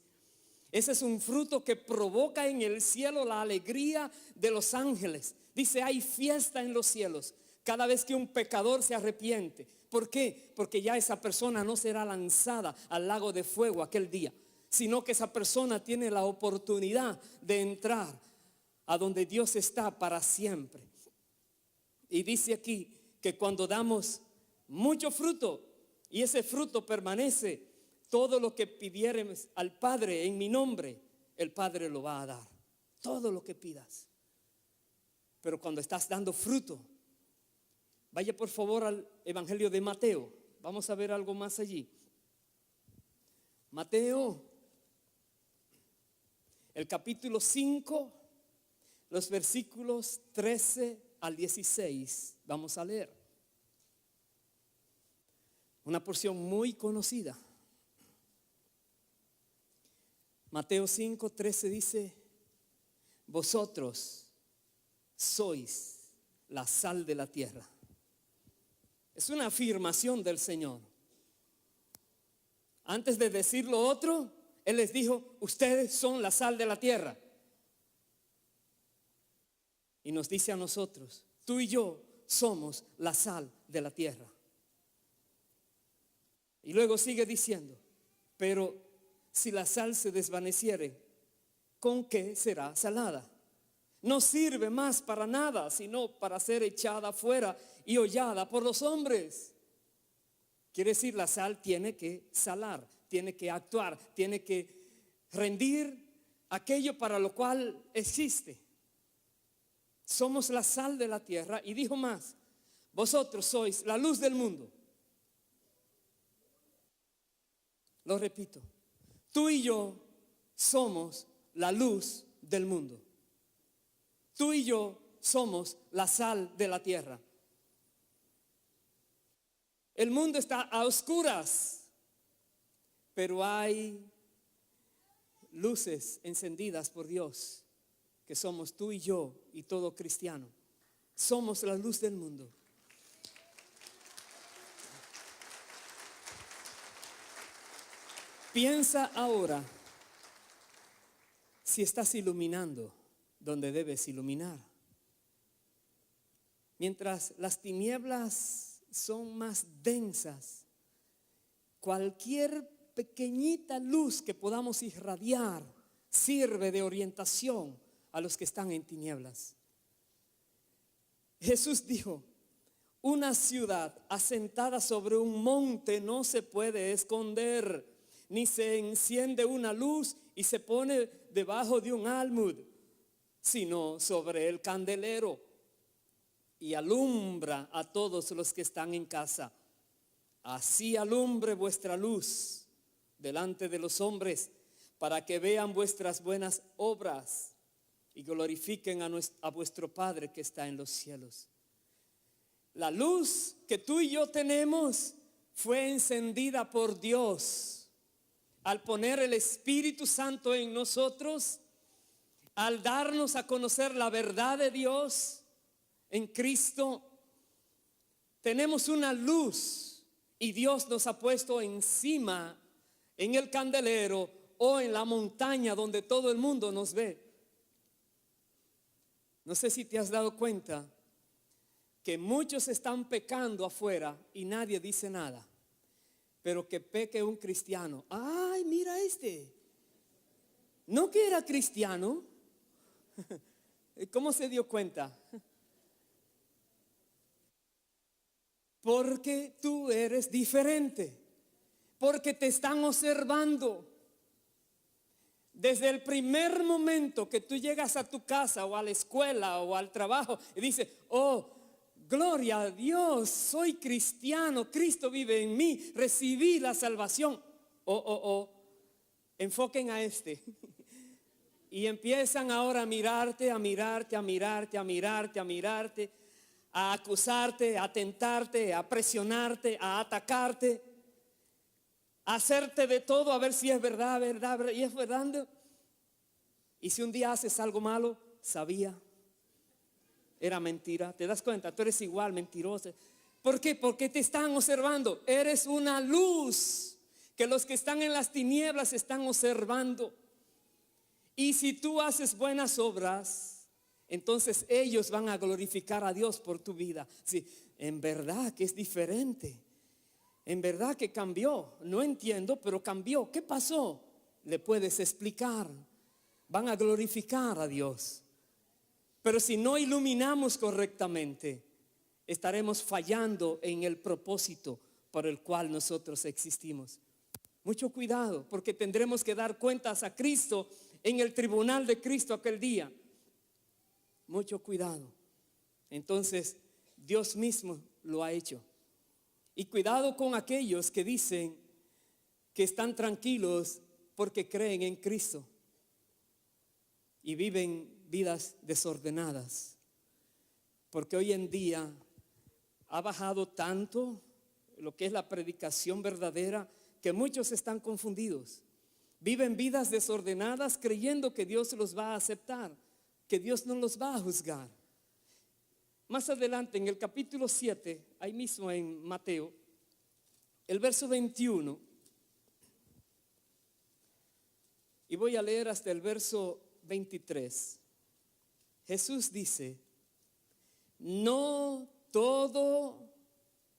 Ese es un fruto que provoca en el cielo la alegría de los ángeles. Dice, hay fiesta en los cielos cada vez que un pecador se arrepiente. ¿Por qué? Porque ya esa persona no será lanzada al lago de fuego aquel día, sino que esa persona tiene la oportunidad de entrar a donde Dios está para siempre. Y dice aquí que cuando damos mucho fruto y ese fruto permanece, todo lo que pidiéremos al Padre en mi nombre, el Padre lo va a dar. Todo lo que pidas. Pero cuando estás dando fruto, vaya por favor al Evangelio de Mateo. Vamos a ver algo más allí. Mateo, el capítulo 5, los versículos 13 al 16. Vamos a leer. Una porción muy conocida. Mateo 5, 13 dice, vosotros sois la sal de la tierra. Es una afirmación del Señor. Antes de decir lo otro, Él les dijo, ustedes son la sal de la tierra. Y nos dice a nosotros, tú y yo somos la sal de la tierra. Y luego sigue diciendo, pero si la sal se desvaneciere, ¿con qué será salada? No sirve más para nada, sino para ser echada fuera y hollada por los hombres. Quiere decir, la sal tiene que salar, tiene que actuar, tiene que rendir aquello para lo cual existe. Somos la sal de la tierra. Y dijo más, vosotros sois la luz del mundo. Lo repito, tú y yo somos la luz del mundo. Tú y yo somos la sal de la tierra. El mundo está a oscuras, pero hay luces encendidas por Dios, que somos tú y yo y todo cristiano. Somos la luz del mundo. Piensa ahora si estás iluminando donde debes iluminar. Mientras las tinieblas son más densas, cualquier pequeñita luz que podamos irradiar sirve de orientación a los que están en tinieblas. Jesús dijo, una ciudad asentada sobre un monte no se puede esconder, ni se enciende una luz y se pone debajo de un almud, sino sobre el candelero y alumbra a todos los que están en casa. Así alumbre vuestra luz delante de los hombres, para que vean vuestras buenas obras y glorifiquen a vuestro Padre que está en los cielos. La luz que tú y yo tenemos fue encendida por Dios al poner el Espíritu Santo en nosotros, al darnos a conocer la verdad de Dios en Cristo. Tenemos una luz y Dios nos ha puesto encima en el candelero o en la montaña donde todo el mundo nos ve. No sé si te has dado cuenta que muchos están pecando afuera y nadie dice nada, pero que peque un cristiano. Ay, mira este, no que era cristiano. ¿Cómo se dio cuenta? Porque tú eres diferente, porque te están observando. Desde el primer momento que tú llegas a tu casa o a la escuela o al trabajo y dices, oh, gloria a Dios, soy cristiano, Cristo vive en mí, recibí la salvación. Enfoquen a este. Y empiezan ahora a mirarte, a mirarte, a mirarte, a mirarte, a mirarte, a acusarte, a tentarte, a presionarte, a atacarte, a hacerte de todo a ver si es verdad, verdad, y es verdad. Y si un día haces algo malo, sabía, era mentira. ¿Te das cuenta? Tú eres igual, mentiroso. ¿Por qué? Porque te están observando. Eres una luz que los que están en las tinieblas están observando. Y si tú haces buenas obras, entonces ellos van a glorificar a Dios por tu vida. Sí, en verdad que es diferente. En verdad que cambió. No entiendo, pero cambió. ¿Qué pasó? Le puedes explicar. Van a glorificar a Dios. Pero si no iluminamos correctamente, estaremos fallando en el propósito por el cual nosotros existimos. Mucho cuidado, porque tendremos que dar cuentas a Cristo en el tribunal de Cristo aquel día. Mucho cuidado. Entonces, Dios mismo lo ha hecho. Y cuidado con aquellos que dicen que están tranquilos porque creen en Cristo y viven vidas desordenadas. Porque hoy en día ha bajado tanto lo que es la predicación verdadera que muchos están confundidos. Viven vidas desordenadas creyendo que Dios los va a aceptar, que Dios no los va a juzgar. más adelante en el capítulo 7, ahí mismo en Mateo, el verso 21, y voy a leer hasta el verso 23. Jesús dice: no todo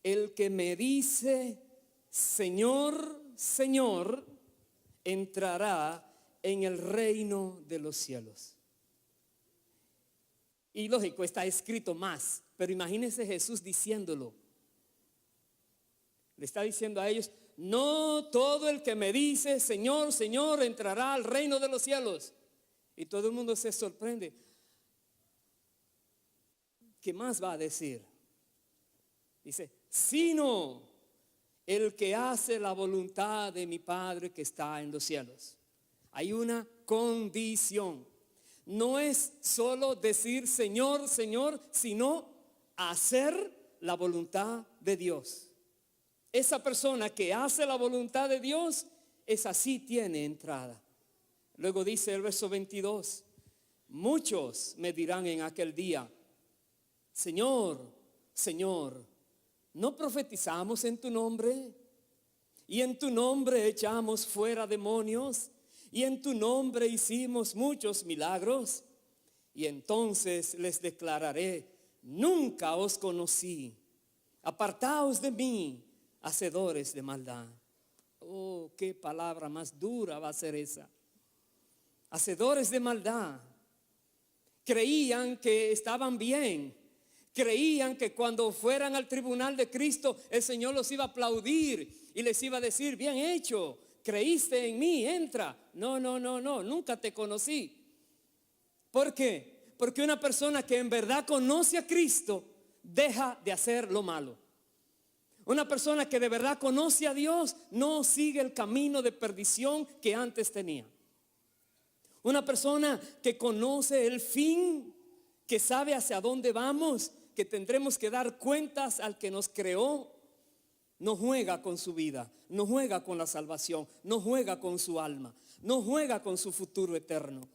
el que me dice Señor, Señor, entrará en el reino de los cielos. Y lógico, está escrito más, pero imagínense Jesús diciéndolo. Le está diciendo a ellos: no todo el que me dice Señor, Señor, entrará al reino de los cielos. Y todo el mundo se sorprende. ¿Qué más va a decir? Dice: sino el que hace la voluntad de mi Padre que está en los cielos. Hay una condición. No es solo decir Señor, Señor, sino hacer la voluntad de Dios. Esa persona que hace la voluntad de Dios, esa sí tiene entrada. Luego dice el verso 22: muchos me dirán en aquel día: Señor, Señor, ¿no profetizamos en tu nombre? Y en tu nombre echamos fuera demonios, y en tu nombre hicimos muchos milagros. Y entonces les declararé: nunca os conocí, apartaos de mí, hacedores de maldad. Oh, qué palabra más dura va a ser esa. Hacedores de maldad. Creían que estaban bien. Creían que cuando fueran al tribunal de Cristo, el Señor los iba a aplaudir y les iba a decir: bien hecho, creíste en mí, entra. No, nunca te conocí. ¿Por qué? Porque una persona que en verdad conoce a Cristo deja de hacer lo malo. Una persona que de verdad conoce a Dios no sigue el camino de perdición que antes tenía. Una persona que conoce el fin, que sabe hacia dónde vamos, que tendremos que dar cuentas al que nos creó, no juega con su vida, no juega con la salvación, no juega con su alma, no juega con su futuro eterno.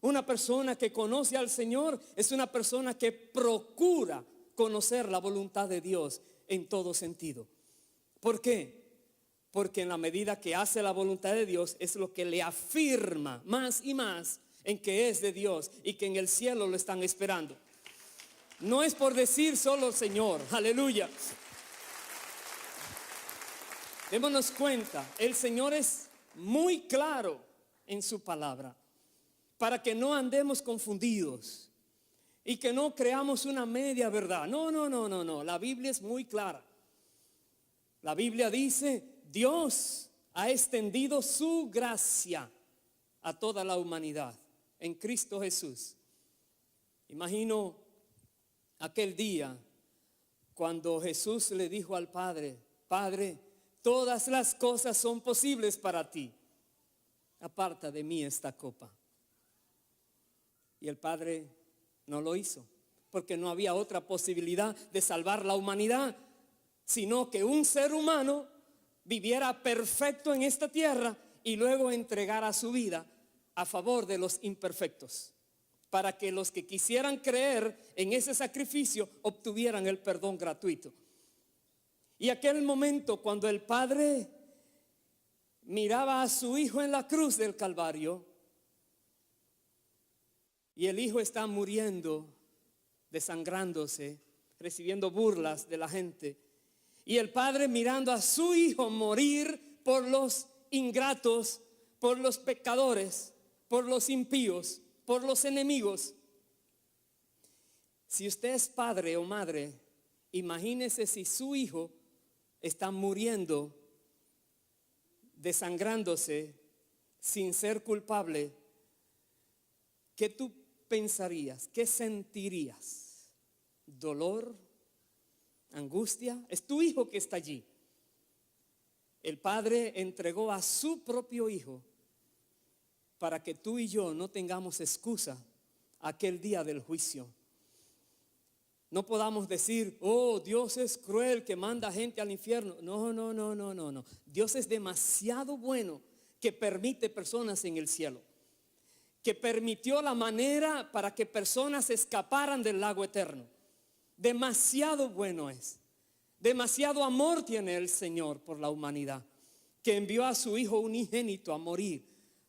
Una persona que conoce al Señor es una persona que procura conocer la voluntad de Dios en todo sentido. ¿Por qué? Porque en la medida que hace la voluntad de Dios es lo que le afirma más y más en que es de Dios y que en el cielo lo están esperando. No es por decir solo Señor, aleluya. Démonos cuenta, el Señor es muy claro en su palabra para que no andemos confundidos y que no creamos una media verdad. No, la Biblia es muy clara. La Biblia dice: Dios ha extendido su gracia a toda la humanidad en Cristo Jesús. Imagino aquel día cuando Jesús le dijo al Padre: Padre, todas las cosas son posibles para ti, aparta de mí esta copa. Y el Padre no lo hizo, porque no había otra posibilidad de salvar la humanidad, sino que un ser humano viviera perfecto en esta tierra y luego entregara su vida a favor de los imperfectos, para que los que quisieran creer en ese sacrificio obtuvieran el perdón gratuito. Y aquel momento cuando el Padre miraba a su Hijo en la cruz del Calvario y el Hijo está muriendo, desangrándose, recibiendo burlas de la gente, y el Padre mirando a su Hijo morir por los ingratos, por los pecadores, por los impíos, por los enemigos. Si usted es padre o madre, imagínese si su hijo está muriendo, desangrándose, sin ser culpable. ¿Qué tú pensarías? ¿Qué sentirías? ¿Dolor? ¿Angustia? Es tu hijo que está allí. El Padre entregó a su propio Hijo para que tú y yo no tengamos excusa aquel día del juicio. No podamos decir: oh, Dios es cruel que manda gente al infierno. No. Dios es demasiado bueno que permite personas en el cielo, que permitió la manera para que personas escaparan del lago eterno. Demasiado bueno es. Demasiado amor tiene el Señor por la humanidad, que envió a su Hijo unigénito a morir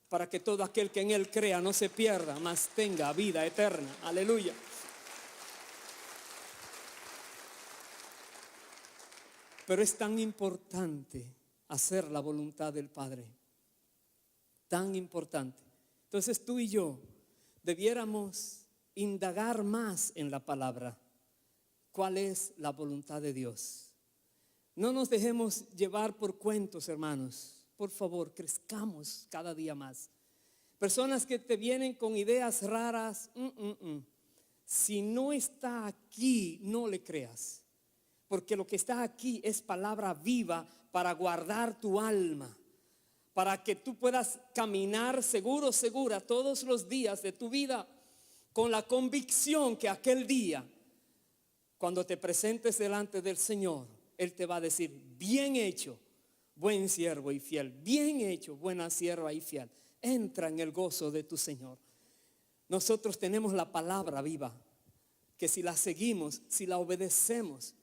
para que todo aquel que en Él crea no se pierda, mas tenga vida eterna. Aleluya. Pero es tan importante hacer la voluntad del Padre. Tan importante. Entonces tú y yo debiéramos indagar más en la palabra. ¿Cuál es la voluntad de Dios? No nos dejemos llevar por cuentos, hermanos. Por favor, crezcamos cada día más. Personas que te vienen con ideas raras, si no está aquí, no le creas. Porque lo que está aquí es palabra viva para guardar tu alma, para que tú puedas caminar seguro, segura todos los días de tu vida, con la convicción que aquel día, cuando te presentes delante del Señor, Él te va a decir: bien hecho, buen siervo y fiel. Bien hecho, buena sierva y fiel. Entra en el gozo de tu Señor. Nosotros tenemos la palabra viva, que si la seguimos, si la obedecemos,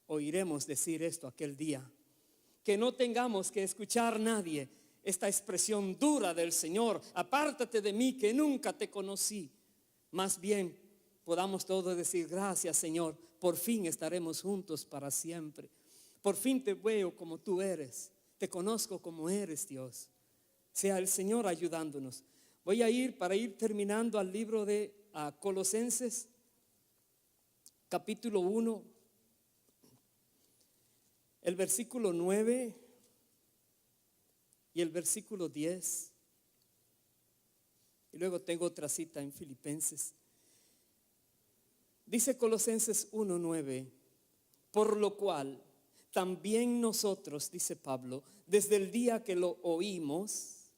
oiremos decir esto aquel día. Que no tengamos que escuchar nadie esta expresión dura del Señor: apártate de mí que nunca te conocí. Más bien podamos todos decir: gracias, Señor, por fin estaremos juntos para siempre. Por fin te veo como tú eres, te conozco como eres, Dios. Sea el Señor ayudándonos. Voy a ir, para ir terminando, al libro de Colosenses, capítulo 1, el versículo 9 y el versículo 10. Y luego tengo otra cita en Filipenses. Dice Colosenses 1:9: por lo cual también nosotros, dice Pablo, desde el día que lo oímos,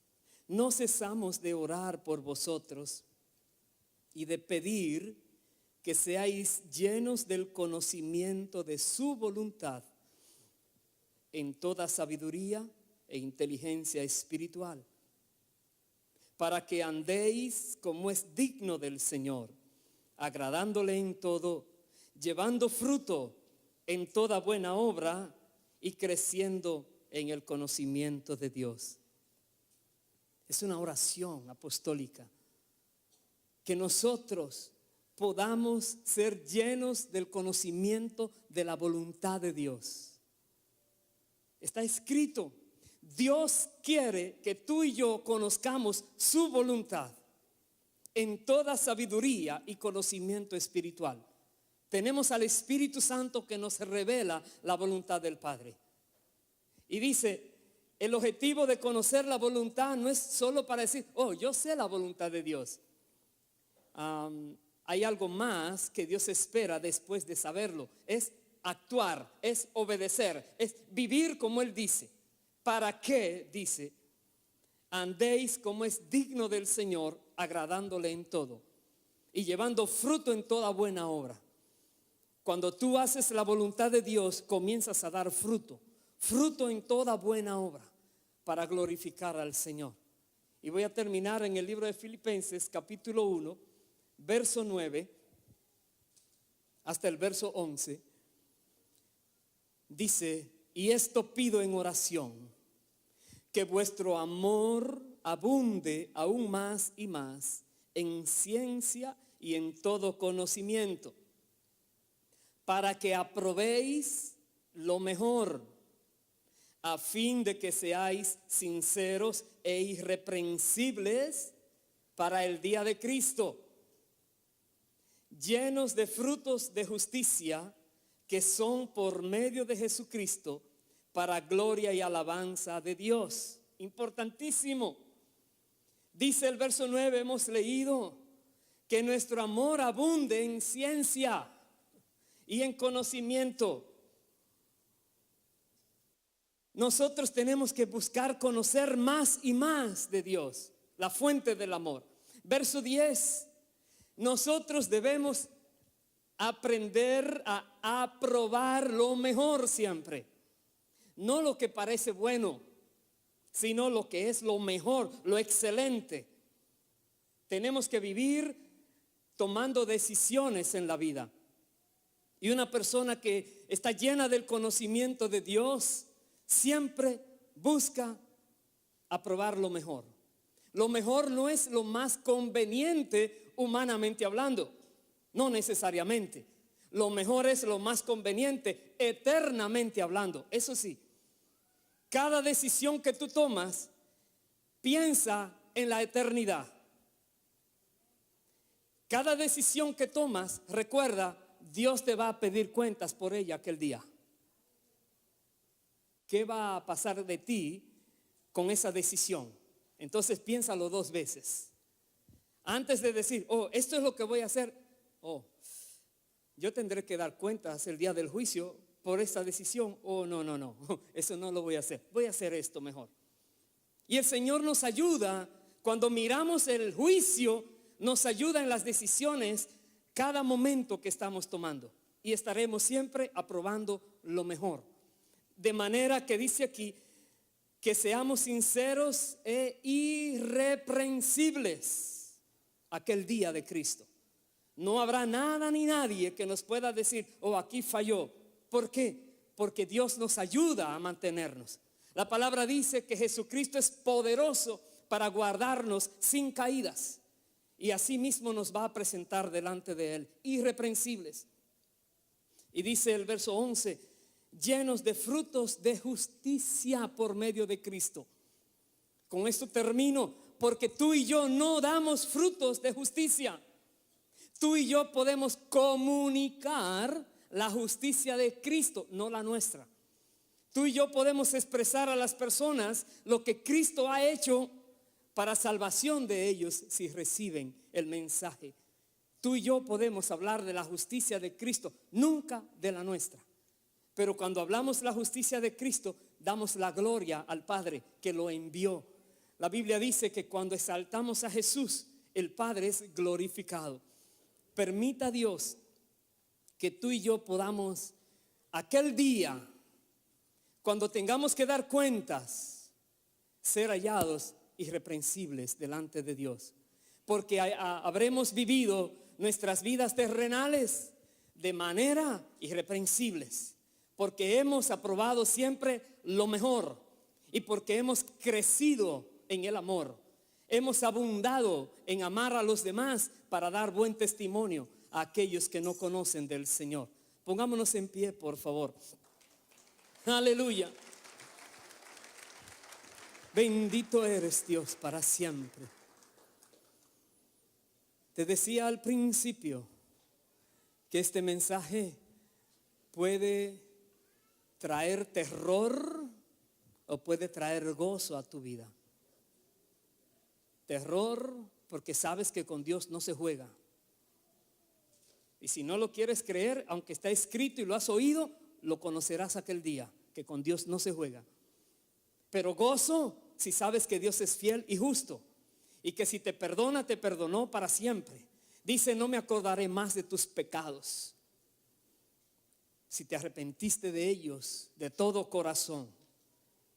no cesamos de orar por vosotros y de pedir que seáis llenos del conocimiento de su voluntad en toda sabiduría e inteligencia espiritual, para que andéis como es digno del Señor, agradándole en todo, llevando fruto en toda buena obra y creciendo en el conocimiento de Dios. Es una oración apostólica, que nosotros podamos ser llenos del conocimiento de la voluntad de Dios. Está escrito: Dios quiere que tú y yo conozcamos su voluntad en toda sabiduría y conocimiento espiritual. Tenemos al Espíritu Santo que nos revela la voluntad del Padre. Y dice, el objetivo de conocer la voluntad no es solo para decir: oh, yo sé la voluntad de Dios. Hay algo más que Dios espera después de saberlo. Es actuar, es obedecer, es vivir como Él dice. ¿Para qué? Dice: andéis como es digno del Señor, agradándole en todo y llevando fruto en toda buena obra. Cuando tú haces la voluntad de Dios, comienzas a dar fruto. Fruto en toda buena obra para glorificar al Señor. Y voy a terminar en el libro de Filipenses, capítulo 1, verso 9 hasta el verso 11. Dice: y esto pido en oración, que vuestro amor abunde aún más y más en ciencia y en todo conocimiento, para que aprobéis lo mejor, a fin de que seáis sinceros e irreprensibles para el día de Cristo, llenos de frutos de justicia que son por medio de Jesucristo, para gloria y alabanza de Dios. Importantísimo. Dice el verso 9, hemos leído, que nuestro amor abunde en ciencia y en conocimiento. Nosotros tenemos que buscar conocer más y más de Dios, la fuente del amor. Verso 10, nosotros debemos aprender a aprobar lo mejor siempre. No lo que parece bueno, sino lo que es lo mejor, lo excelente. Tenemos que vivir tomando decisiones en la vida. Y una persona que está llena del conocimiento de Dios siempre busca aprobar lo mejor. Lo mejor no es lo más conveniente humanamente hablando, no necesariamente. Lo mejor es lo más conveniente eternamente hablando. Eso sí, cada decisión que tú tomas, piensa en la eternidad. Cada decisión que tomas, recuerda, Dios te va a pedir cuentas por ella aquel día. ¿Qué va a pasar de ti con esa decisión? Entonces piénsalo 2 veces. Antes de decir, esto es lo que voy a hacer. Yo tendré que dar cuentas el día del juicio por esta decisión. No, eso no lo voy a hacer. Voy a hacer esto mejor. Y el Señor nos ayuda cuando miramos el juicio, nos ayuda en las decisiones cada momento que estamos tomando. Y estaremos siempre aprobando lo mejor. De manera que dice aquí que seamos sinceros e irreprensibles aquel día de Cristo. No habrá nada ni nadie que nos pueda decir, aquí falló. ¿Por qué? Porque Dios nos ayuda a mantenernos. La palabra dice que Jesucristo es poderoso para guardarnos sin caídas. Y así mismo nos va a presentar delante de Él, irreprensibles. Y dice el verso 11, llenos de frutos de justicia por medio de Cristo. Con esto termino, porque tú y yo no damos frutos de justicia. Tú y yo podemos comunicar la justicia de Cristo, no la nuestra. Tú y yo podemos expresar a las personas lo que Cristo ha hecho para salvación de ellos si reciben el mensaje. Tú y yo podemos hablar de la justicia de Cristo, nunca de la nuestra. Pero cuando hablamos de la justicia de Cristo, damos la gloria al Padre que lo envió. La Biblia dice que cuando exaltamos a Jesús, el Padre es glorificado. Permita Dios que tú y yo podamos, aquel día, cuando tengamos que dar cuentas, ser hallados irreprensibles delante de Dios. Porque habremos vivido nuestras vidas terrenales de manera irreprensibles. Porque hemos aprobado siempre lo mejor y porque hemos crecido en el amor. Hemos abundado en amar a los demás para dar buen testimonio a aquellos que no conocen del Señor. Pongámonos en pie, por favor. Aleluya. Bendito eres, Dios, para siempre. Te decía al principio que este mensaje puede traer terror o puede traer gozo a tu vida. Terror porque sabes que con Dios no se juega. Y si no lo quieres creer, aunque está escrito y lo has oído, lo conocerás aquel día, que con Dios no se juega. Pero gozo si sabes que Dios es fiel y justo y que si te perdona, te perdonó para siempre. Dice, no me acordaré más de tus pecados. Si te arrepentiste de ellos de todo corazón,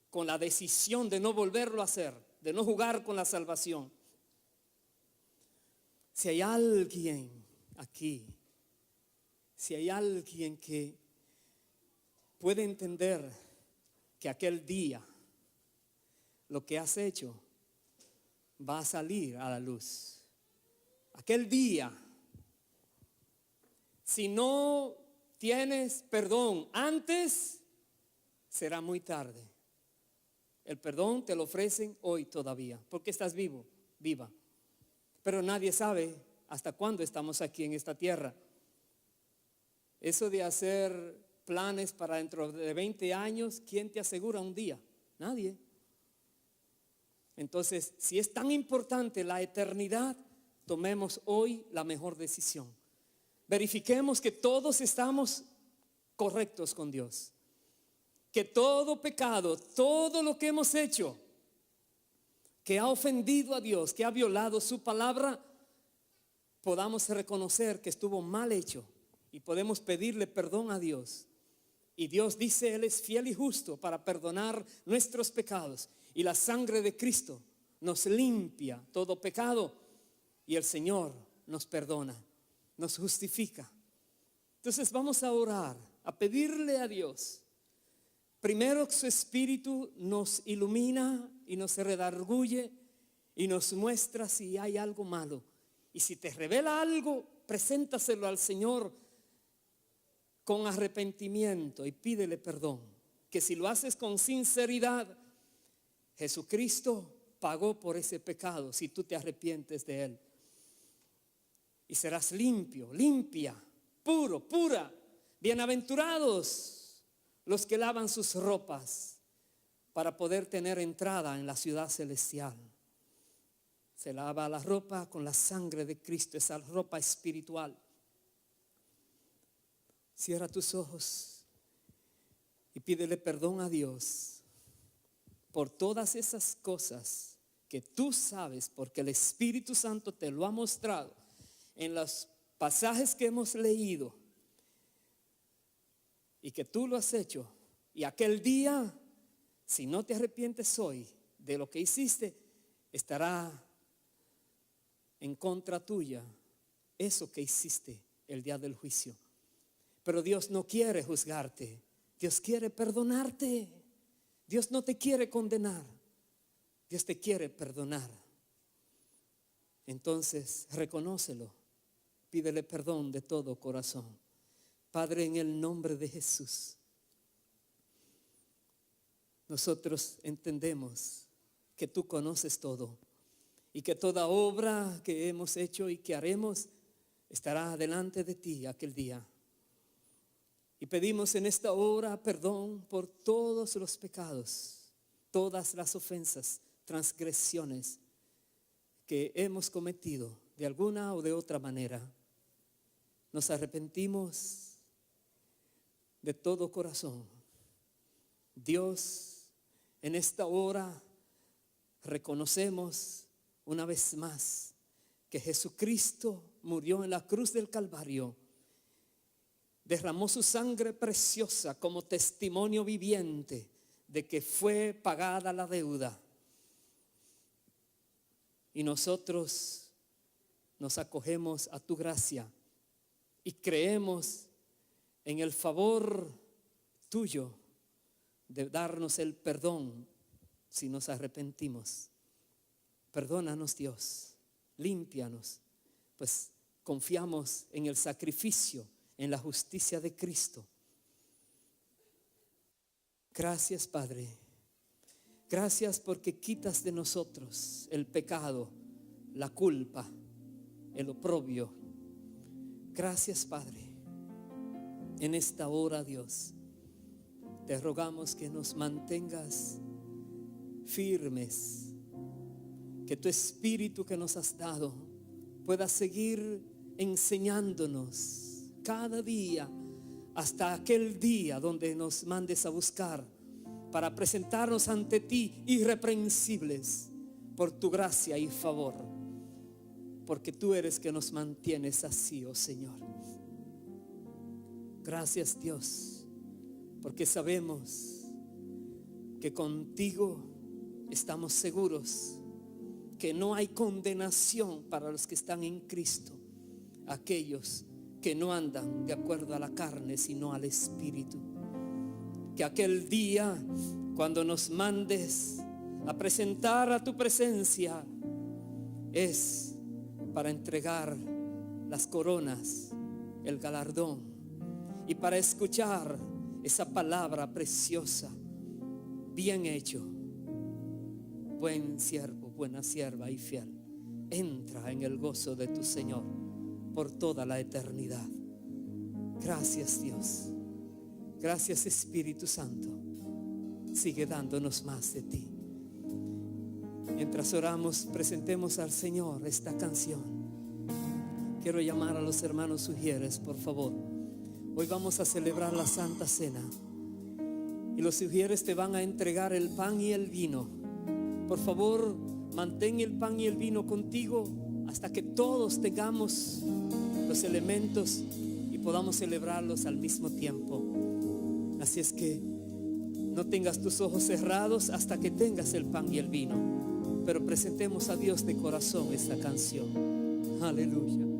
con la decisión de no volverlo a hacer, de no jugar con la salvación. Si hay alguien aquí, si hay alguien que puede entender que aquel día lo que has hecho va a salir a la luz. Aquel día, si no tienes perdón antes, será muy tarde. El perdón te lo ofrecen hoy todavía, porque estás vivo, viva. Pero nadie sabe hasta cuándo estamos aquí en esta tierra. Eso de hacer planes para dentro de 20 años, ¿quién te asegura un día? Nadie. Entonces, si es tan importante la eternidad, tomemos hoy la mejor decisión. Verifiquemos que todos estamos correctos con Dios. Que todo pecado, todo lo que hemos hecho, que ha ofendido a Dios, que ha violado su palabra, podamos reconocer que estuvo mal hecho y podemos pedirle perdón a Dios. Y Dios dice, Él es fiel y justo para perdonar nuestros pecados. Y la sangre de Cristo nos limpia todo pecado y el Señor nos perdona, nos justifica. Entonces vamos a orar, a pedirle a Dios. Primero que su Espíritu nos ilumina y nos redarguye y nos muestra si hay algo malo. Y si te revela algo, preséntaselo al Señor con arrepentimiento y pídele perdón. Que si lo haces con sinceridad, Jesucristo pagó por ese pecado si tú te arrepientes de él. Y serás limpio, limpia, puro, pura. Bienaventurados los que lavan sus ropas para poder tener entrada en la ciudad celestial. Se lava la ropa con la sangre de Cristo, esa ropa espiritual. Cierra tus ojos y pídele perdón a Dios por todas esas cosas que tú sabes, porque el Espíritu Santo te lo ha mostrado en los pasajes que hemos leído y que tú lo has hecho. Y aquel día, si no te arrepientes hoy de lo que hiciste, estará en contra tuya eso que hiciste el día del juicio. Pero Dios no quiere juzgarte, Dios quiere perdonarte. Dios no te quiere condenar, Dios te quiere perdonar. Entonces reconócelo, pídele perdón de todo corazón. Padre, en el nombre de Jesús, nosotros entendemos que tú conoces todo y que toda obra que hemos hecho y que haremos estará delante de ti aquel día. Y pedimos en esta hora perdón por todos los pecados, todas las ofensas, transgresiones que hemos cometido de alguna o de otra manera. Nos arrepentimos de todo corazón. Dios, en esta hora reconocemos una vez más que Jesucristo murió en la cruz del Calvario, derramó su sangre preciosa como testimonio viviente de que fue pagada la deuda. Y nosotros nos acogemos a tu gracia y creemos en el favor tuyo de darnos el perdón si nos arrepentimos. Perdónanos, Dios, límpianos, pues confiamos en el sacrificio, en la justicia de Cristo. Gracias, Padre. Gracias porque quitas de nosotros el pecado, la culpa, el oprobio. Gracias, Padre. En esta hora, Dios, te rogamos que nos mantengas firmes, que tu Espíritu que nos has dado pueda seguir enseñándonos cada día hasta aquel día donde nos mandes a buscar para presentarnos ante ti irreprensibles por tu gracia y favor, porque tú eres que nos mantienes así, oh Señor. Gracias, Dios, porque sabemos que contigo estamos seguros que no hay condenación para los que están en Cristo, aquellos que no andan de acuerdo a la carne, sino al Espíritu. Que aquel día, cuando nos mandes a presentar a tu presencia, es para entregar las coronas, el galardón, y para escuchar esa palabra preciosa: bien hecho, buen siervo, buena sierva y fiel, entra en el gozo de tu Señor por toda la eternidad. Gracias, Dios. Gracias, Espíritu Santo. Sigue dándonos más de ti. Mientras oramos, presentemos al Señor esta canción. Quiero llamar a los hermanos sugieres, por favor. Hoy vamos a celebrar la Santa Cena y los sugieres te van a entregar el pan y el vino. Por favor, mantén el pan y el vino contigo hasta que todos tengamos los elementos y podamos celebrarlos al mismo tiempo. Así es que no tengas tus ojos cerrados hasta que tengas el pan y el vino, pero presentemos a Dios de corazón esta canción. Aleluya.